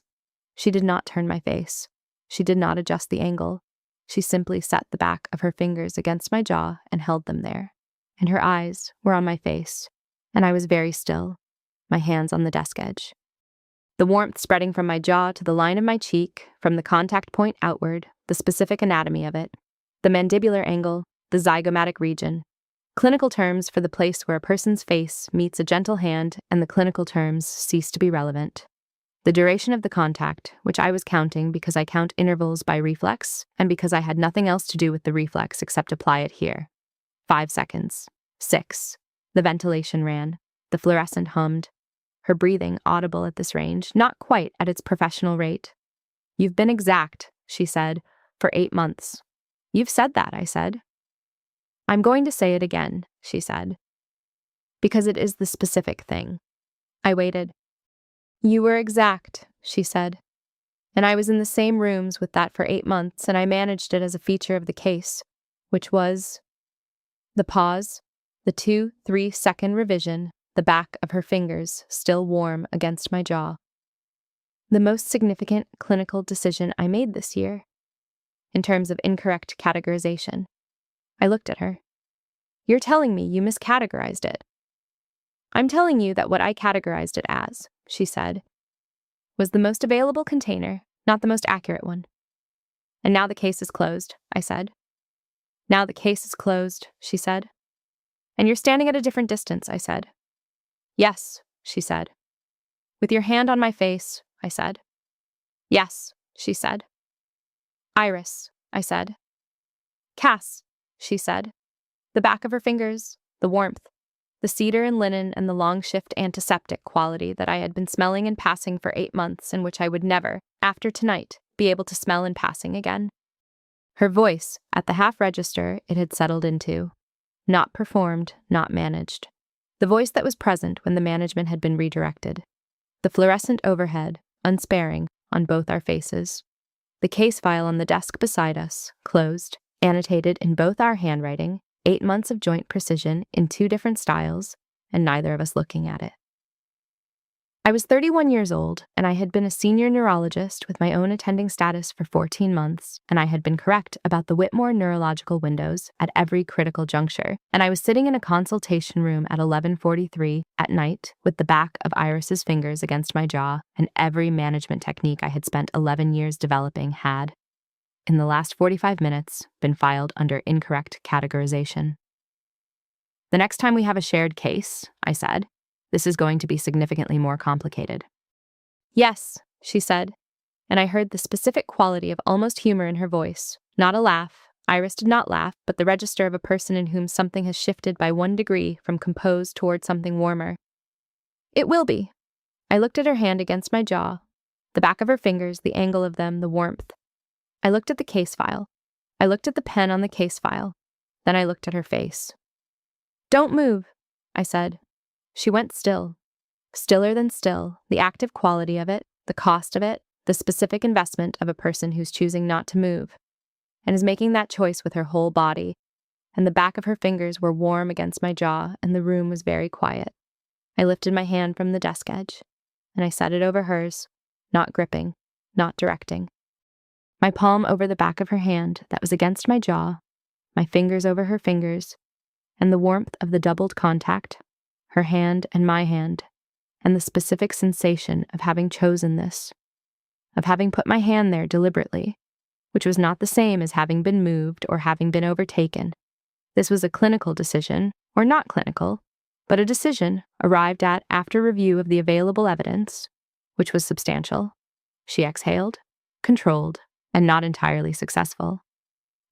She did not turn my face. She did not adjust the angle. She simply set the back of her fingers against my jaw and held them there. And her eyes were on my face, and I was very still, my hands on the desk edge. The warmth spreading from my jaw to the line of my cheek, from the contact point outward, the specific anatomy of it, the mandibular angle, the zygomatic region. Clinical terms for the place where a person's face meets a gentle hand, and the clinical terms cease to be relevant. The duration of the contact, which I was counting because I count intervals by reflex, and because I had nothing else to do with the reflex except apply it here. 5 seconds. 6. The ventilation ran. The fluorescent hummed. Her breathing audible at this range, not quite at its professional rate. "You've been exact," she said, "for 8 months. "You've said that," I said. "I'm going to say it again," she said, "because it is the specific thing." I waited. "You were exact," she said. "And I was in the same rooms with that for 8 months, and I managed it as a feature of the case, which was..." The pause, the 2-3-second revision, the back of her fingers still warm against my jaw. "The most significant clinical decision I made this year, in terms of incorrect categorization." I looked at her. "You're telling me you miscategorized it." "I'm telling you that what I categorized it as," she said, "was the most available container, not the most accurate one." "And now the case is closed," I said. "Now the case is closed," she said. "And you're standing at a different distance," I said. "Yes," she said. "With your hand on my face," I said. "Yes," she said. "Iris," I said. "Cass," she said. The back of her fingers, the warmth, the cedar and linen and the long shift antiseptic quality that I had been smelling in passing for 8 months and which I would never, after tonight, be able to smell in passing again. Her voice, at the half register it had settled into. Not performed, not managed. The voice that was present when the management had been redirected. The fluorescent overhead, unsparing, on both our faces. The case file on the desk beside us, closed, annotated in both our handwriting, 8 months of joint precision in 2 different styles, and neither of us looking at it. I was 31 years old, and I had been a senior neurologist with my own attending status for 14 months, and I had been correct about the Whitmore neurological windows at every critical juncture, and I was sitting in a consultation room at 11:43 at night with the back of Iris's fingers against my jaw, and every management technique I had spent 11 years developing had, in the last 45 minutes, been filed under incorrect categorization. "The next time we have a shared case," I said, "this is going to be significantly more complicated." "Yes," she said, and I heard the specific quality of almost humor in her voice. Not a laugh. Iris did not laugh, but the register of a person in whom something has shifted by 1 degree from composed toward something warmer. "It will be." I looked at her hand against my jaw, the back of her fingers, the angle of them, the warmth. I looked at the case file. I looked at the pen on the case file. Then I looked at her face. "Don't move," I said. She went still. Stiller than still, the active quality of it, the cost of it, the specific investment of a person who's choosing not to move, and is making that choice with her whole body, and the back of her fingers were warm against my jaw, and the room was very quiet. I lifted my hand from the desk edge, and I set it over hers, not gripping, not directing. My palm over the back of her hand that was against my jaw, my fingers over her fingers, and the warmth of the doubled contact, her hand and my hand, and the specific sensation of having chosen this, of having put my hand there deliberately, which was not the same as having been moved or having been overtaken. This was a clinical decision, or not clinical, but a decision arrived at after review of the available evidence, which was substantial. She exhaled, controlled, and not entirely successful.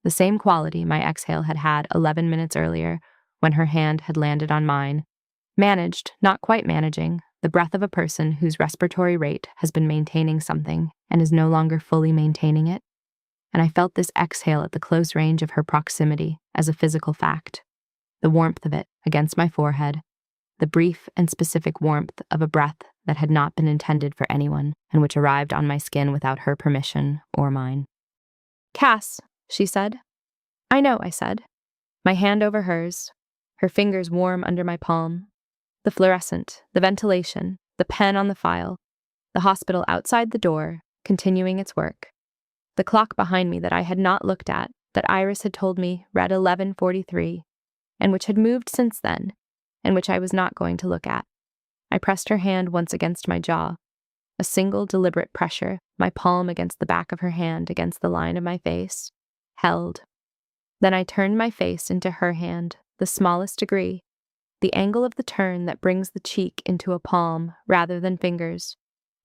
The same quality my exhale had had 11 minutes earlier when her hand had landed on mine, managed, not quite managing, the breath of a person whose respiratory rate has been maintaining something and is no longer fully maintaining it. And I felt this exhale at the close range of her proximity as a physical fact, the warmth of it against my forehead, the brief and specific warmth of a breath that had not been intended for anyone and which arrived on my skin without her permission or mine. "Cass," she said. "I know," I said, my hand over hers, her fingers warm under my palm. The fluorescent, the ventilation, the pen on the file, the hospital outside the door, continuing its work. The clock behind me that I had not looked at, that Iris had told me read 11:43, and which had moved since then, and which I was not going to look at. I pressed her hand once against my jaw, a single deliberate pressure, my palm against the back of her hand against the line of my face, held. Then I turned my face into her hand, the smallest degree, the angle of the turn that brings the cheek into a palm rather than fingers,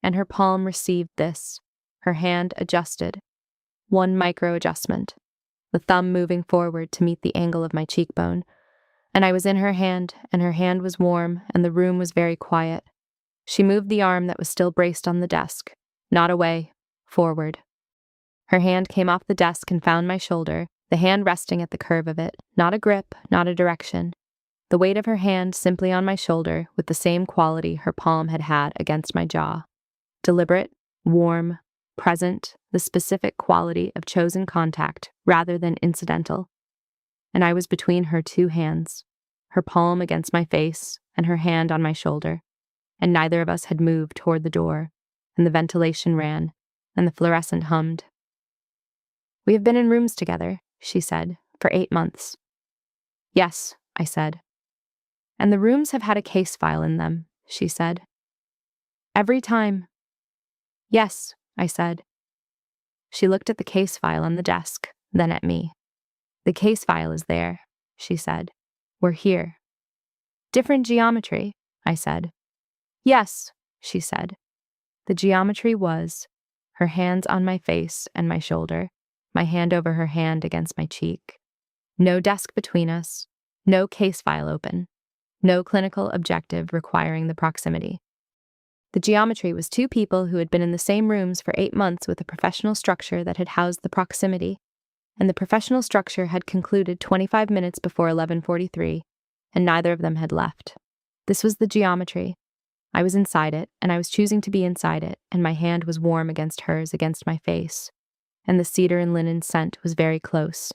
and her palm received this, her hand adjusted. One micro-adjustment, the thumb moving forward to meet the angle of my cheekbone, and I was in her hand, and her hand was warm, and the room was very quiet. She moved the arm that was still braced on the desk, not away, forward. Her hand came off the desk and found my shoulder, the hand resting at the curve of it, not a grip, not a direction. The weight of her hand simply on my shoulder with the same quality her palm had had against my jaw. Deliberate, warm, present, the specific quality of chosen contact rather than incidental. And I was between her two hands, her palm against my face and her hand on my shoulder, and neither of us had moved toward the door, and the ventilation ran, and the fluorescent hummed. "We have been in rooms together," she said, "for 8 months. "Yes," I said. "And the rooms have had a case file in them," she said. "Every time." "Yes," I said. She looked at the case file on the desk, then at me. "The case file is there," she said. "We're here." "Different geometry," I said. "Yes," she said. The geometry was her hands on my face and my shoulder, my hand over her hand against my cheek. No desk between us, no case file open, no clinical objective requiring the proximity. The geometry was 2 people who had been in the same rooms for 8 months with a professional structure that had housed the proximity, and the professional structure had concluded 25 minutes before 11:43, and neither of them had left. This was the geometry. I was inside it, and I was choosing to be inside it, and my hand was warm against hers against my face, and the cedar and linen scent was very close,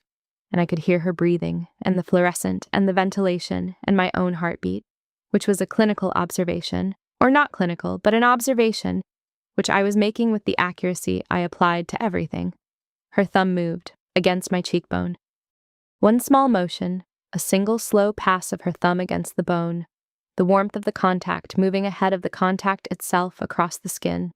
and I could hear her breathing, and the fluorescent, and the ventilation, and my own heartbeat, which was a clinical observation, or not clinical, but an observation, which I was making with the accuracy I applied to everything. Her thumb moved, against my cheekbone. One small motion, a single slow pass of her thumb against the bone, the warmth of the contact moving ahead of the contact itself across the skin.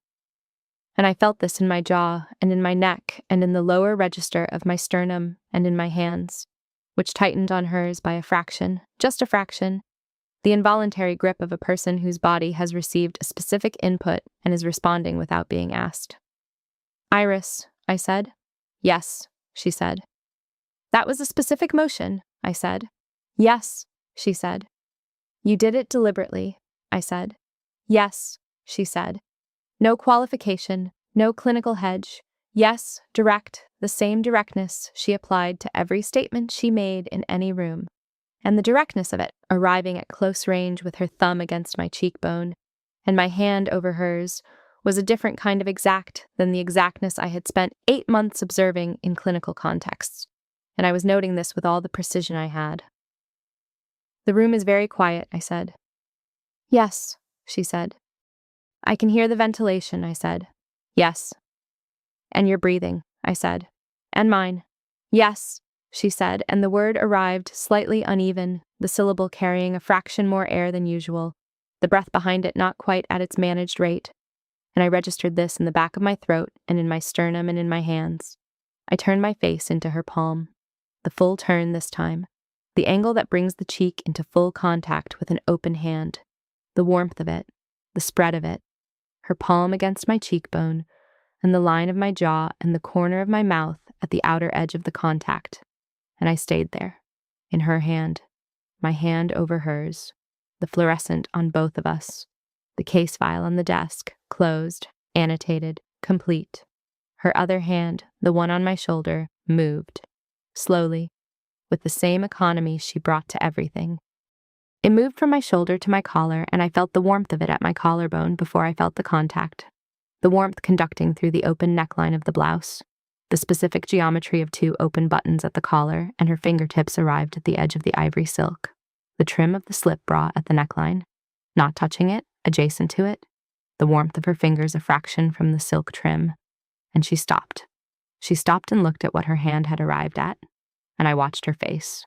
And I felt this in my jaw, and in my neck, and in the lower register of my sternum, and in my hands, which tightened on hers by a fraction, just a fraction, the involuntary grip of a person whose body has received a specific input and is responding without being asked. "Iris," I said. "Yes," she said. "That was a specific motion," I said. "Yes," she said. "You did it deliberately," I said. "Yes," she said. No qualification, no clinical hedge. Yes, direct, the same directness she applied to every statement she made in any room. And the directness of it, arriving at close range with her thumb against my cheekbone, and my hand over hers, was a different kind of exact than the exactness I had spent 8 months observing in clinical contexts, and I was noting this with all the precision I had. "The room is very quiet," I said. "Yes," she said. "I can hear the ventilation," I said. "Yes." "And your breathing," I said. "And mine." "Yes," she said, and the word arrived slightly uneven, the syllable carrying a fraction more air than usual, the breath behind it not quite at its managed rate, and I registered this in the back of my throat and in my sternum and in my hands. I turned my face into her palm. The full turn this time, the angle that brings the cheek into full contact with an open hand, the warmth of it, the spread of it, her palm against my cheekbone, and the line of my jaw and the corner of my mouth at the outer edge of the contact. And I stayed there, in her hand, my hand over hers, the fluorescent on both of us, the case file on the desk, closed, annotated, complete. Her other hand, the one on my shoulder, moved, slowly, with the same economy she brought to everything. It moved from my shoulder to my collar, and I felt the warmth of it at my collarbone before I felt the contact, the warmth conducting through the open neckline of the blouse, the specific geometry of 2 open buttons at the collar, and her fingertips arrived at the edge of the ivory silk, the trim of the slip bra at the neckline, not touching it, adjacent to it, the warmth of her fingers a fraction from the silk trim, and she stopped. She stopped and looked at what her hand had arrived at, and I watched her face.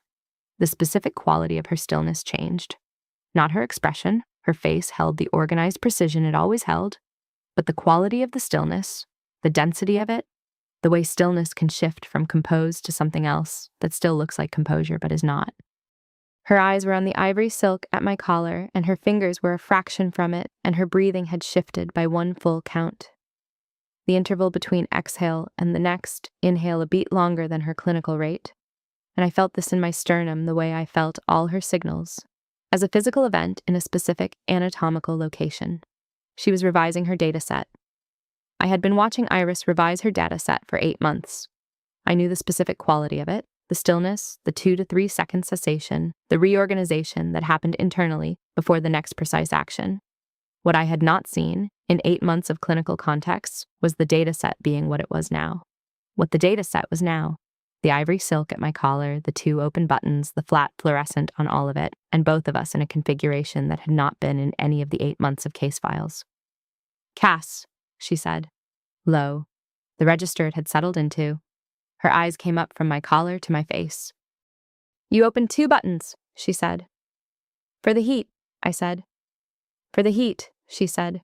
The specific quality of her stillness changed. Not her expression, her face held the organized precision it always held, but the quality of the stillness, the density of it, the way stillness can shift from composed to something else that still looks like composure but is not. Her eyes were on the ivory silk at my collar, and her fingers were a fraction from it, and her breathing had shifted by 1 full count. The interval between exhale and the next inhale a beat longer than her clinical rate, and I felt this in my sternum the way I felt all her signals, as a physical event in a specific anatomical location. She was revising her data set. I had been watching Iris revise her data set for 8 months. I knew the specific quality of it, the stillness, the 2 to 3 second cessation, the reorganization that happened internally before the next precise action. What I had not seen, in 8 months of clinical context, was the data set being what it was now. What the data set was now, the ivory silk at my collar, the 2 open buttons, the flat fluorescent on all of it, and both of us in a configuration that had not been in any of the 8 months of case files. "Cass," she said, low. The register it had settled into. Her eyes came up from my collar to my face. "You opened 2 buttons," she said. "For the heat," I said. "For the heat," she said.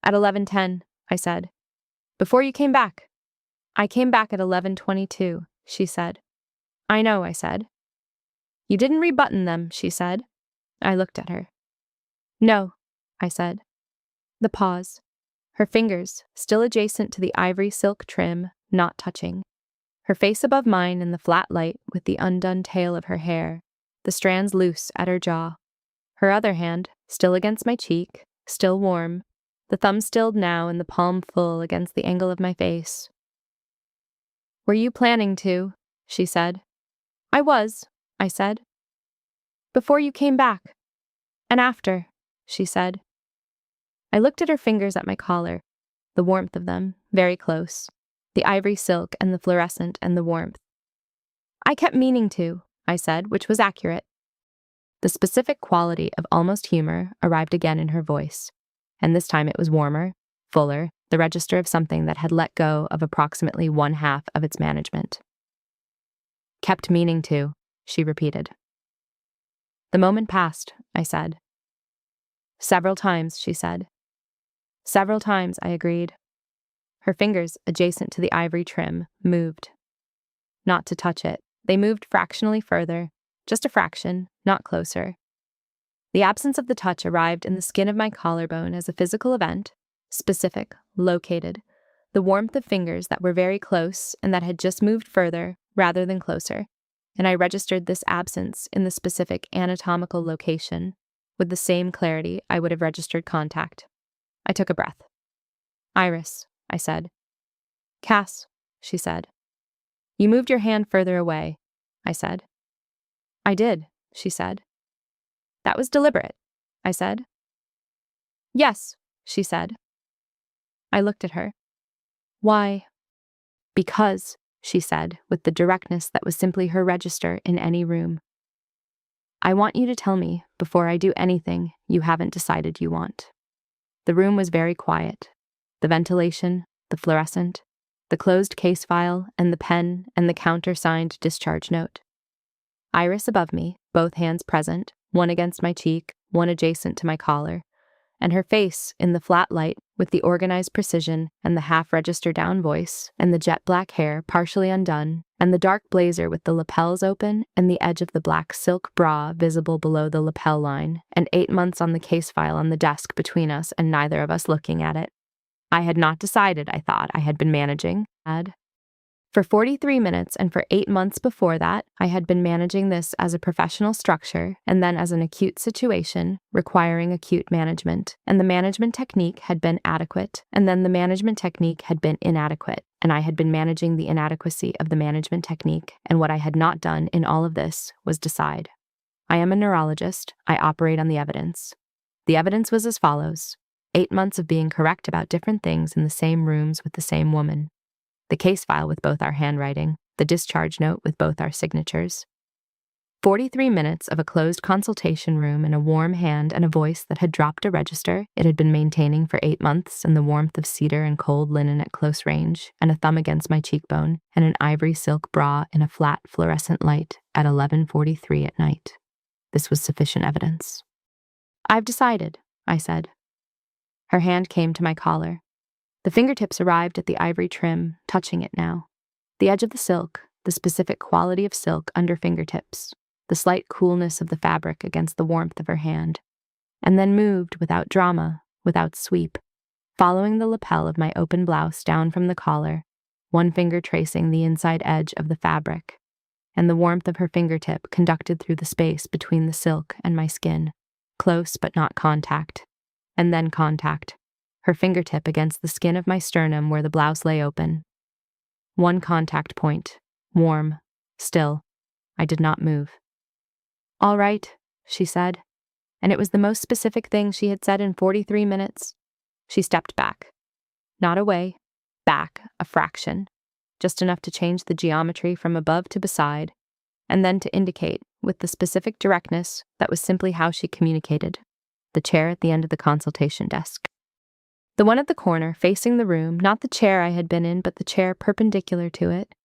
"At 11:10, I said. "Before you came back." "I came back at 11:22, she said. "I know," I said. "You didn't rebutton them," she said. I looked at her. "No," I said. The pause. Her fingers, still adjacent to the ivory silk trim, not touching. Her face above mine in the flat light with the undone tail of her hair, the strands loose at her jaw. Her other hand, still against my cheek, still warm, the thumb stilled now and the palm full against the angle of my face. "Were you planning to?" she said. "I was," I said. "Before you came back." "And after," she said. I looked at her fingers at my collar, the warmth of them, very close, the ivory silk and the fluorescent and the warmth. "I kept meaning to," I said, which was accurate. The specific quality of almost humor arrived again in her voice, and this time it was warmer, fuller, the register of something that had let go of approximately 1/2 of its management. "Kept meaning to," she repeated. "The moment passed," I said. "Several times," she said. "Several times," I agreed. Her fingers, adjacent to the ivory trim, moved. Not to touch it. They moved fractionally further, just a fraction, not closer. The absence of the touch arrived in the skin of my collarbone as a physical event, specific, located, the warmth of fingers that were very close and that had just moved further rather than closer, and I registered this absence in the specific anatomical location with the same clarity I would have registered contact. I took a breath. "Iris," I said. "Cass," she said. "You moved your hand further away," I said. "I did," she said. "That was deliberate," I said. "Yes," she said. I looked at her. Why? Because, she said, with the directness that was simply her register in any room. I want you to tell me, before I do anything you haven't decided you want. The room was very quiet. The ventilation, the fluorescent, the closed case file, and the pen and the countersigned discharge note. Iris above me, both hands present, one against my cheek, one adjacent to my collar, and her face in the flat light with the organized precision and the half-register down voice and the jet black hair partially undone and the dark blazer with the lapels open and the edge of the black silk bra visible below the lapel line and 8 months on the case file on the desk between us and neither of us looking at it. I had not decided, I thought. I had been managing. For 43 minutes and for 8 months before that, I had been managing this as a professional structure and then as an acute situation requiring acute management. And the management technique had been adequate, and then the management technique had been inadequate, and I had been managing the inadequacy of the management technique, and what I had not done in all of this was decide. I am a neurologist. I operate on the evidence. The evidence was as follows: 8 months of being correct about different things in the same rooms with the same woman. The case file with both our handwriting, the discharge note with both our signatures. 43 minutes of a closed consultation room and a warm hand and a voice that had dropped a register it had been maintaining for 8 months and the warmth of cedar and cold linen at close range and a thumb against my cheekbone and an ivory silk bra in a flat fluorescent light at 11:43 at night. This was sufficient evidence. I've decided, I said. Her hand came to my collar. The fingertips arrived at the ivory trim, touching it now. The edge of the silk, the specific quality of silk under fingertips, the slight coolness of the fabric against the warmth of her hand, and then moved without drama, without sweep, following the lapel of my open blouse down from the collar, one finger tracing the inside edge of the fabric, and the warmth of her fingertip conducted through the space between the silk and my skin, close but not contact, and then contact. Her fingertip against the skin of my sternum where the blouse lay open. One contact point, warm, still. I did not move. All right, she said, and it was the most specific thing she had said in 43 minutes. She stepped back. Not away, back, a fraction, just enough to change the geometry from above to beside, and then to indicate, with the specific directness that was simply how she communicated, the chair at the end of the consultation desk. The one at the corner, facing the room, not the chair I had been in, but the chair perpendicular to it,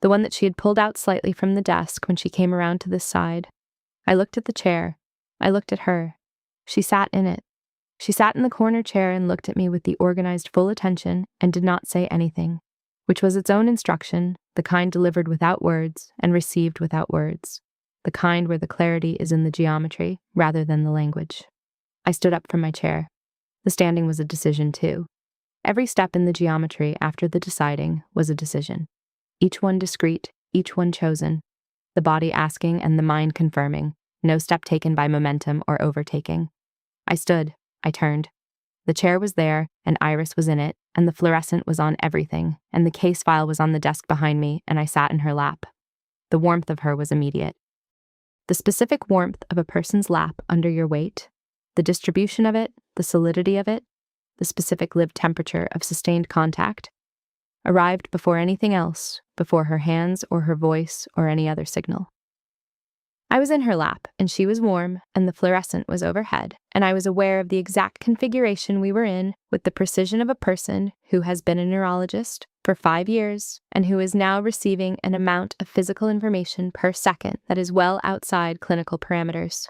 the one that she had pulled out slightly from the desk when she came around to this side. I looked at the chair. I looked at her. She sat in it. She sat in the corner chair and looked at me with the organized full attention and did not say anything, which was its own instruction, the kind delivered without words and received without words, the kind where the clarity is in the geometry rather than the language. I stood up from my chair. The standing was a decision, too. Every step in the geometry after the deciding was a decision. Each one discrete, each one chosen. The body asking and the mind confirming. No step taken by momentum or overtaking. I stood. I turned. The chair was there, and Iris was in it, and the fluorescent was on everything, and the case file was on the desk behind me, and I sat in her lap. The warmth of her was immediate. The specific warmth of a person's lap under your weight, the distribution of it, the solidity of it, the specific lived temperature of sustained contact, arrived before anything else, before her hands or her voice or any other signal. I was in her lap, and she was warm, and the fluorescent was overhead, and I was aware of the exact configuration we were in with the precision of a person who has been a neurologist for 5 years and who is now receiving an amount of physical information per second that is well outside clinical parameters.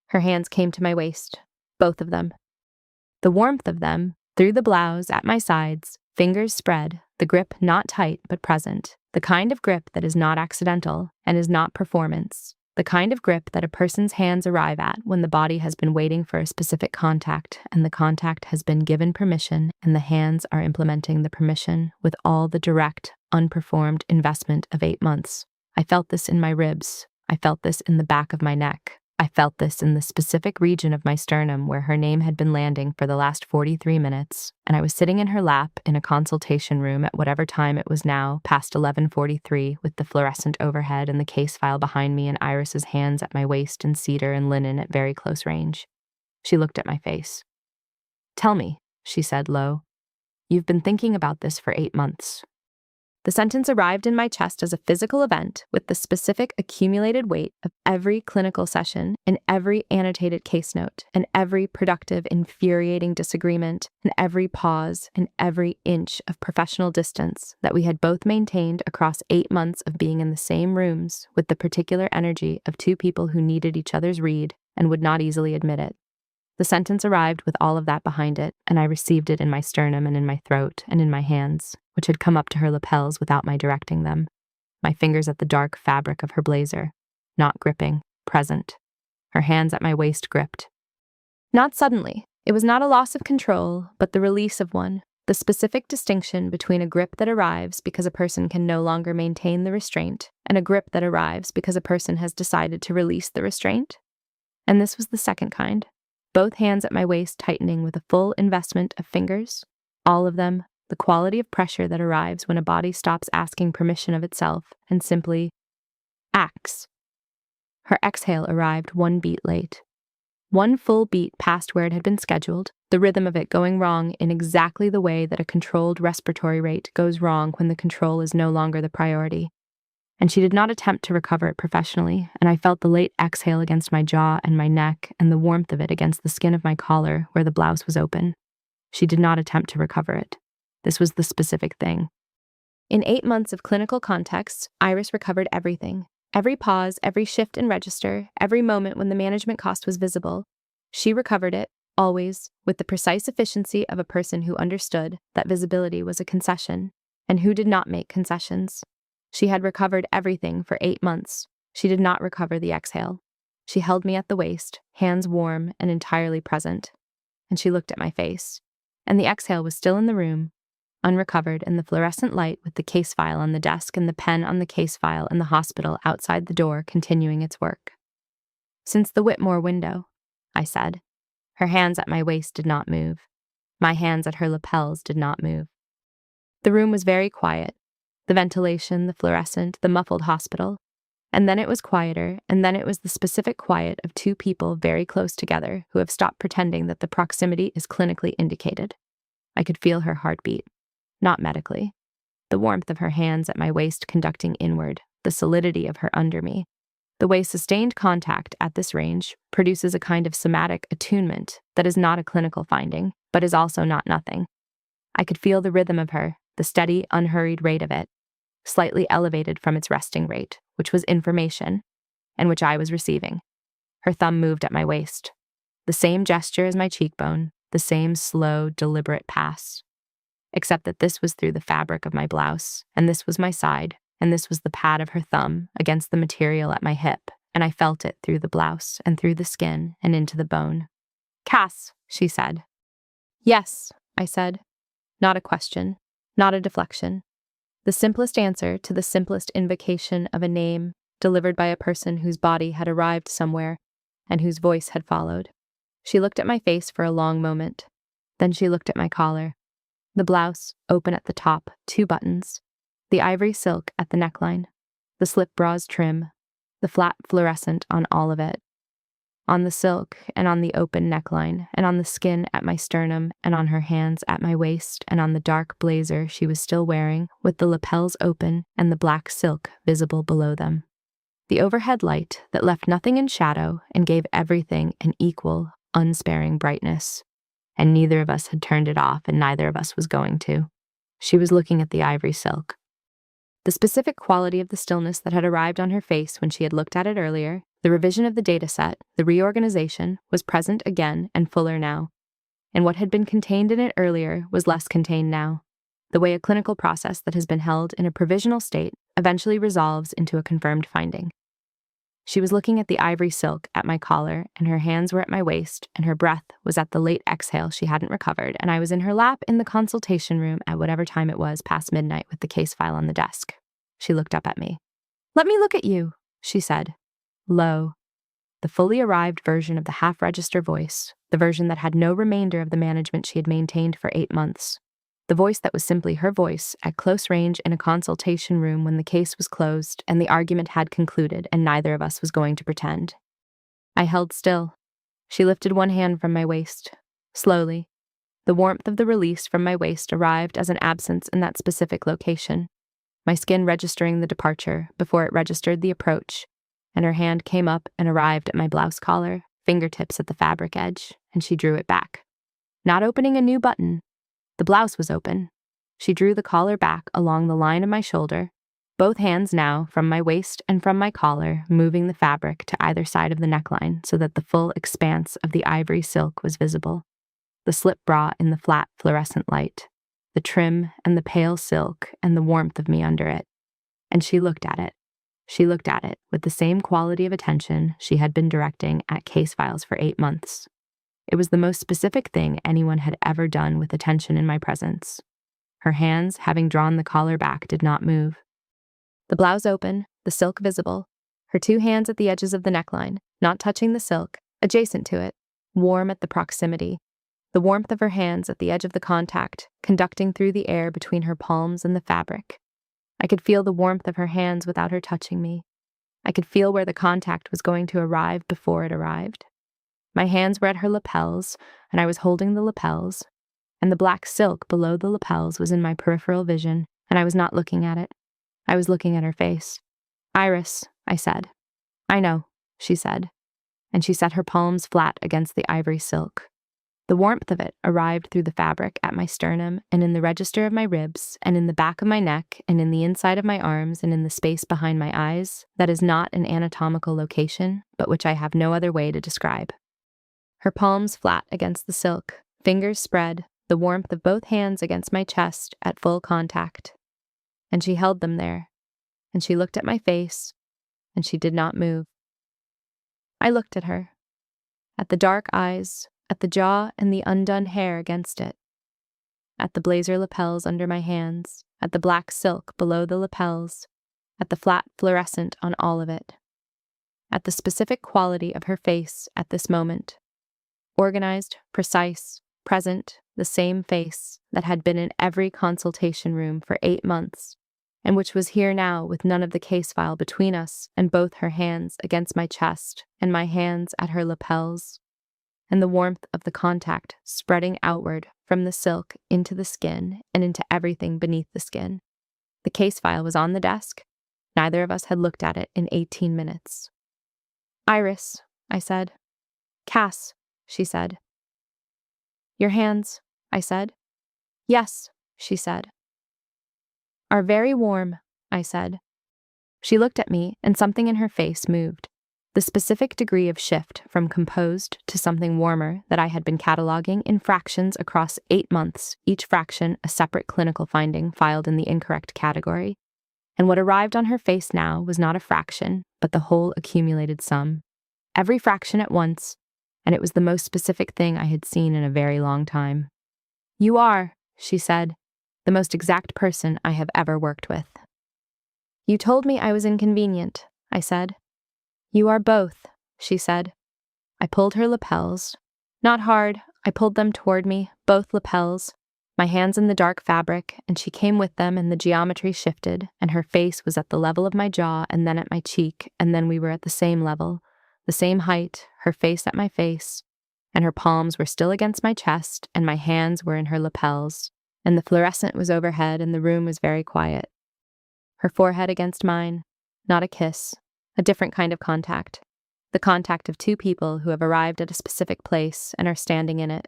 Her hands came to my waist. Both of them. The warmth of them, through the blouse, at my sides, fingers spread, the grip not tight but present, the kind of grip that is not accidental and is not performance, the kind of grip that a person's hands arrive at when the body has been waiting for a specific contact and the contact has been given permission and the hands are implementing the permission with all the direct, unperformed investment of 8 months. I felt this in my ribs. I felt this in the back of my neck. I felt this in the specific region of my sternum where her name had been landing for the last 43 minutes, and I was sitting in her lap in a consultation room at whatever time it was now, past 11:43, with the fluorescent overhead and the case file behind me and Iris's hands at my waist in cedar and linen at very close range. She looked at my face. "Tell me," she said low. You've been thinking about this for 8 months. The sentence arrived in my chest as a physical event with the specific accumulated weight of every clinical session and every annotated case note and every productive, infuriating disagreement and every pause and every inch of professional distance that we had both maintained across 8 months of being in the same rooms with the particular energy of two people who needed each other's read and would not easily admit it. The sentence arrived with all of that behind it, and I received it in my sternum and in my throat and in my hands, which had come up to her lapels without my directing them, my fingers at the dark fabric of her blazer, not gripping, present, her hands at my waist gripped. Not suddenly. It was not a loss of control, but the release of one, the specific distinction between a grip that arrives because a person can no longer maintain the restraint and a grip that arrives because a person has decided to release the restraint. And this was the second kind. Both hands at my waist tightening with a full investment of fingers, all of them, the quality of pressure that arrives when a body stops asking permission of itself and simply acts. Her exhale arrived 1 beat late. 1 full beat past where it had been scheduled, the rhythm of it going wrong in exactly the way that a controlled respiratory rate goes wrong when the control is no longer the priority. And she did not attempt to recover it professionally, and I felt the late exhale against my jaw and my neck and the warmth of it against the skin of my collar where the blouse was open. She did not attempt to recover it. This was the specific thing. In 8 months of clinical context, Iris recovered everything. Every pause, every shift in register, every moment when the management cost was visible. She recovered it, always, with the precise efficiency of a person who understood that visibility was a concession, and who did not make concessions. She had recovered everything for 8 months. She did not recover the exhale. She held me at the waist, hands warm and entirely present. And she looked at my face. And the exhale was still in the room, unrecovered in the fluorescent light with the case file on the desk and the pen on the case file in the hospital outside the door continuing its work. Since the Whitmore window, I said. Her hands at my waist did not move. My hands at her lapels did not move. The room was very quiet. The ventilation, the fluorescent, the muffled hospital. And then it was quieter, and then it was the specific quiet of two people very close together who have stopped pretending that the proximity is clinically indicated. I could feel her heartbeat, not medically. The warmth of her hands at my waist conducting inward, the solidity of her under me. The way sustained contact at this range produces a kind of somatic attunement that is not a clinical finding, but is also not nothing. I could feel the rhythm of her, the steady, unhurried rate of it, slightly elevated from its resting rate, which was information, and which I was receiving. Her thumb moved at my waist. The same gesture as my cheekbone, the same slow, deliberate pass. Except that this was through the fabric of my blouse, and this was my side, and this was the pad of her thumb against the material at my hip, and I felt it through the blouse, and through the skin, and into the bone. "Cass," she said. "Yes," I said. Not a question, not a deflection. The simplest answer to the simplest invocation of a name delivered by a person whose body had arrived somewhere and whose voice had followed. She looked at my face for a long moment. Then she looked at my collar. The blouse, open at the top, 2 buttons. The ivory silk at the neckline. The slip bra's trim. The flat fluorescent on all of it. On the silk, and on the open neckline, and on the skin at my sternum, and on her hands at my waist, and on the dark blazer she was still wearing, with the lapels open and the black silk visible below them. The overhead light that left nothing in shadow and gave everything an equal, unsparing brightness. And neither of us had turned it off, and neither of us was going to. She was looking at the ivory silk. The specific quality of the stillness that had arrived on her face when she had looked at it earlier, the revision of the dataset, the reorganization, was present again and fuller now. And what had been contained in it earlier was less contained now. The way a clinical process that has been held in a provisional state eventually resolves into a confirmed finding. She was looking at the ivory silk at my collar, and her hands were at my waist, and her breath was at the late exhale she hadn't recovered, and I was in her lap in the consultation room at whatever time it was past midnight with the case file on the desk. She looked up at me. "Let me look at you," she said. Low. The fully arrived version of the half-register voice, the version that had no remainder of the management she had maintained for 8 months. The voice that was simply her voice at close range in a consultation room when the case was closed and the argument had concluded and neither of us was going to pretend. I held still. She lifted one hand from my waist. Slowly. The warmth of the release from my waist arrived as an absence in that specific location, my skin registering the departure before it registered the approach, and her hand came up and arrived at my blouse collar, fingertips at the fabric edge, and she drew it back. Not opening a new button. The blouse was open. She drew the collar back along the line of my shoulder, both hands now from my waist and from my collar, moving the fabric to either side of the neckline so that the full expanse of the ivory silk was visible. The slip bra in the flat fluorescent light, the trim and the pale silk and the warmth of me under it. And she looked at it. She looked at it with the same quality of attention she had been directing at case files for 8 months. It was the most specific thing anyone had ever done with attention in my presence. Her hands, having drawn the collar back, did not move. The blouse open, the silk visible, her 2 hands at the edges of the neckline, not touching the silk, adjacent to it, warm at the proximity, the warmth of her hands at the edge of the contact, conducting through the air between her palms and the fabric. I could feel the warmth of her hands without her touching me. I could feel where the contact was going to arrive before it arrived. My hands were at her lapels, and I was holding the lapels, and the black silk below the lapels was in my peripheral vision, and I was not looking at it. I was looking at her face. "Iris," I said. "I know," she said, and she set her palms flat against the ivory silk. The warmth of it arrived through the fabric at my sternum and in the register of my ribs and in the back of my neck and in the inside of my arms and in the space behind my eyes that is not an anatomical location, but which I have no other way to describe. Her palms flat against the silk, fingers spread, the warmth of both hands against my chest at full contact. And she held them there, and she looked at my face, and she did not move. I looked at her, at the dark eyes, at the jaw and the undone hair against it, at the blazer lapels under my hands, at the black silk below the lapels, at the flat fluorescent on all of it, at the specific quality of her face at this moment. Organized, precise, present, the same face that had been in every consultation room for 8 months, and which was here now with none of the case file between us and both her hands against my chest and my hands at her lapels, and the warmth of the contact spreading outward from the silk into the skin and into everything beneath the skin. The case file was on the desk. Neither of us had looked at it in 18 minutes. "Iris," I said. "Cass," she said. "Your hands," I said. "Yes," she said. "Are very warm," I said. She looked at me, and something in her face moved. The specific degree of shift from composed to something warmer that I had been cataloging in fractions across 8 months, each fraction a separate clinical finding filed in the incorrect category. And what arrived on her face now was not a fraction, but the whole accumulated sum. Every fraction at once, and it was the most specific thing I had seen in a very long time. "You are," she said, "the most exact person I have ever worked with." "You told me I was inconvenient," I said. "You are both," she said. I pulled her lapels. Not hard, I pulled them toward me, both lapels, my hands in the dark fabric, and she came with them and the geometry shifted, and her face was at the level of my jaw and then at my cheek, and then we were at the same level, the same height, her face at my face, and her palms were still against my chest, and my hands were in her lapels, and the fluorescent was overhead and the room was very quiet. Her forehead against mine, not a kiss, a different kind of contact, the contact of 2 people who have arrived at a specific place and are standing in it,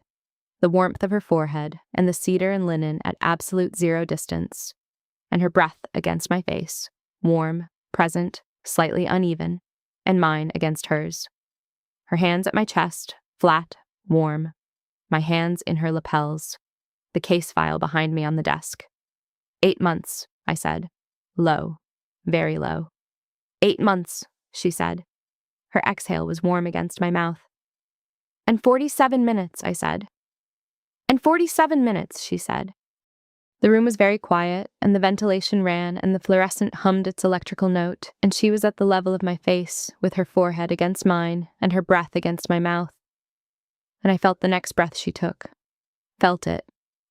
the warmth of her forehead and the cedar and linen at absolute 0 distance, and her breath against my face, warm, present, slightly uneven, and mine against hers. Her hands at my chest, flat, warm, my hands in her lapels, the case file behind me on the desk. 8 months, I said, low, very low. 8 months, she said. Her exhale was warm against my mouth. "And 47 minutes, I said. "And 47 minutes, she said. The room was very quiet, and the ventilation ran, and the fluorescent hummed its electrical note, and she was at the level of my face, with her forehead against mine, and her breath against my mouth. And I felt the next breath she took. Felt it,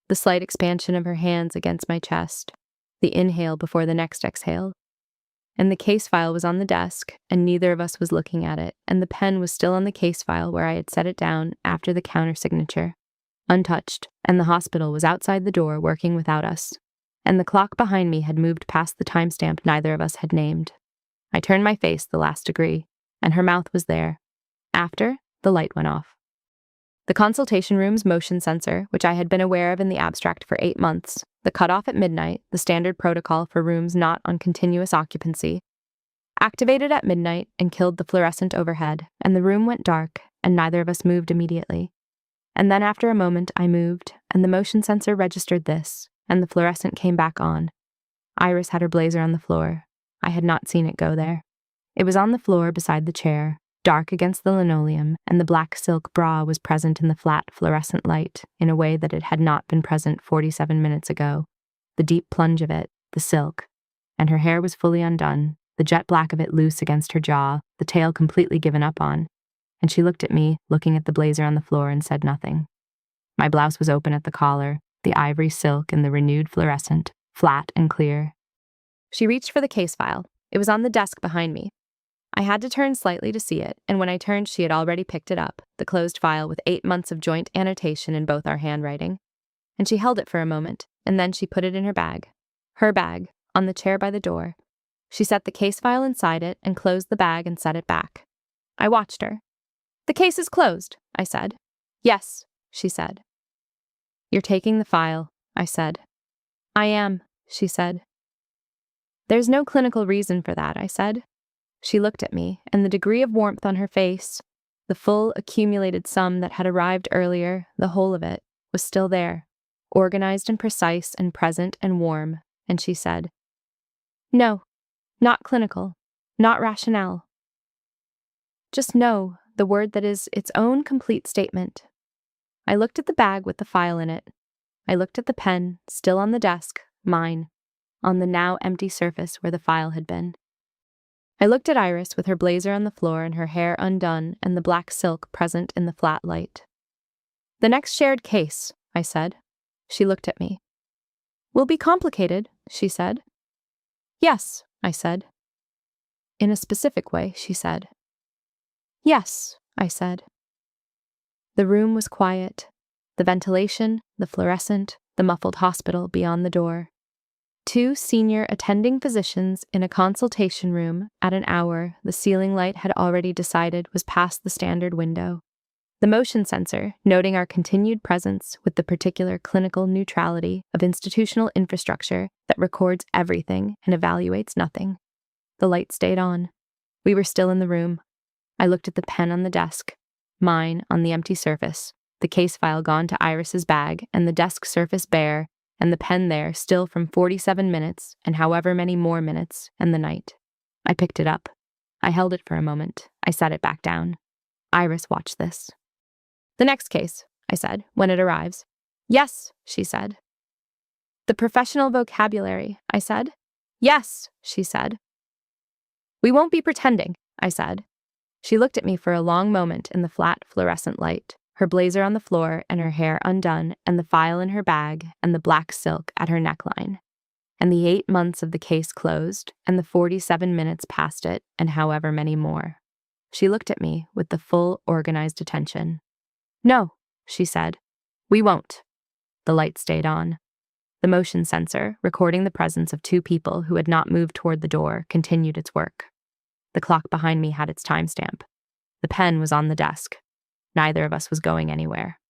the slight expansion of her hands against my chest, the inhale before the next exhale. And the case file was on the desk, and neither of us was looking at it, and the pen was still on the case file where I had set it down after the counter signature. untouched, and the hospital was outside the door working without us. And the clock behind me had moved past the timestamp neither of us had named. I turned my face the last degree, and her mouth was there. After, the light went off. The consultation room's motion sensor, which I had been aware of in the abstract for 8 months, the cutoff at midnight, the standard protocol for rooms not on continuous occupancy, activated at midnight and killed the fluorescent overhead, and the room went dark, and neither of us moved immediately. And then after a moment, I moved, and the motion sensor registered this, and the fluorescent came back on. Iris had her blazer on the floor. I had not seen it go there. It was on the floor beside the chair, dark against the linoleum, and the black silk bra was present in the flat fluorescent light in a way that it had not been present 47 minutes ago. The deep plunge of it, the silk, and her hair was fully undone, the jet black of it loose against her jaw, the tail completely given up on. And she looked at me, looking at the blazer on the floor, and said nothing. My blouse was open at the collar, the ivory silk and the renewed fluorescent, flat and clear. She reached for the case file. It was on the desk behind me. I had to turn slightly to see it, and when I turned, she had already picked it up, the closed file with 8 months of joint annotation in both our handwriting. And she held it for a moment, and then she put it in her bag, on the chair by the door. She set the case file inside it and closed the bag and set it back. I watched her. "The case is closed," I said. "Yes," she said. "You're taking the file," I said. "I am," she said. "There's no clinical reason for that," I said. She looked at me, and the degree of warmth on her face, the full accumulated sum that had arrived earlier, the whole of it, was still there, organized and precise and present and warm, and she said, "No, not clinical, not rationale. Just no, the word that is its own complete statement." I looked at the bag with the file in it. I looked at the pen, still on the desk, mine, on the now empty surface where the file had been. I looked at Iris with her blazer on the floor and her hair undone and the black silk present in the flat light. "The next shared case," I said. She looked at me. "Will be complicated," she said. "Yes," I said. "In a specific way," she said. "Yes," I said. The room was quiet. The ventilation, the fluorescent, the muffled hospital beyond the door. 2 senior attending physicians in a consultation room at an hour the ceiling light had already decided was past the standard window. The motion sensor, noting our continued presence with the particular clinical neutrality of institutional infrastructure that records everything and evaluates nothing. The light stayed on. We were still in the room. I looked at the pen on the desk, mine on the empty surface, the case file gone to Iris's bag, and the desk surface bare, and the pen there still from 47 minutes and however many more minutes and the night. I picked it up. I held it for a moment. I set it back down. Iris watched this. "The next case," I said, "when it arrives." "Yes," she said. "The professional vocabulary," I said. "Yes," she said. "We won't be pretending," I said. She looked at me for a long moment in the flat fluorescent light, her blazer on the floor and her hair undone and the file in her bag and the black silk at her neckline. And the 8 months of the case closed and the 47 minutes past it and however many more. She looked at me with the full organized attention. "No," she said. "We won't." The light stayed on. The motion sensor, recording the presence of 2 people who had not moved toward the door, continued its work. The clock behind me had its timestamp. The pen was on the desk. Neither of us was going anywhere.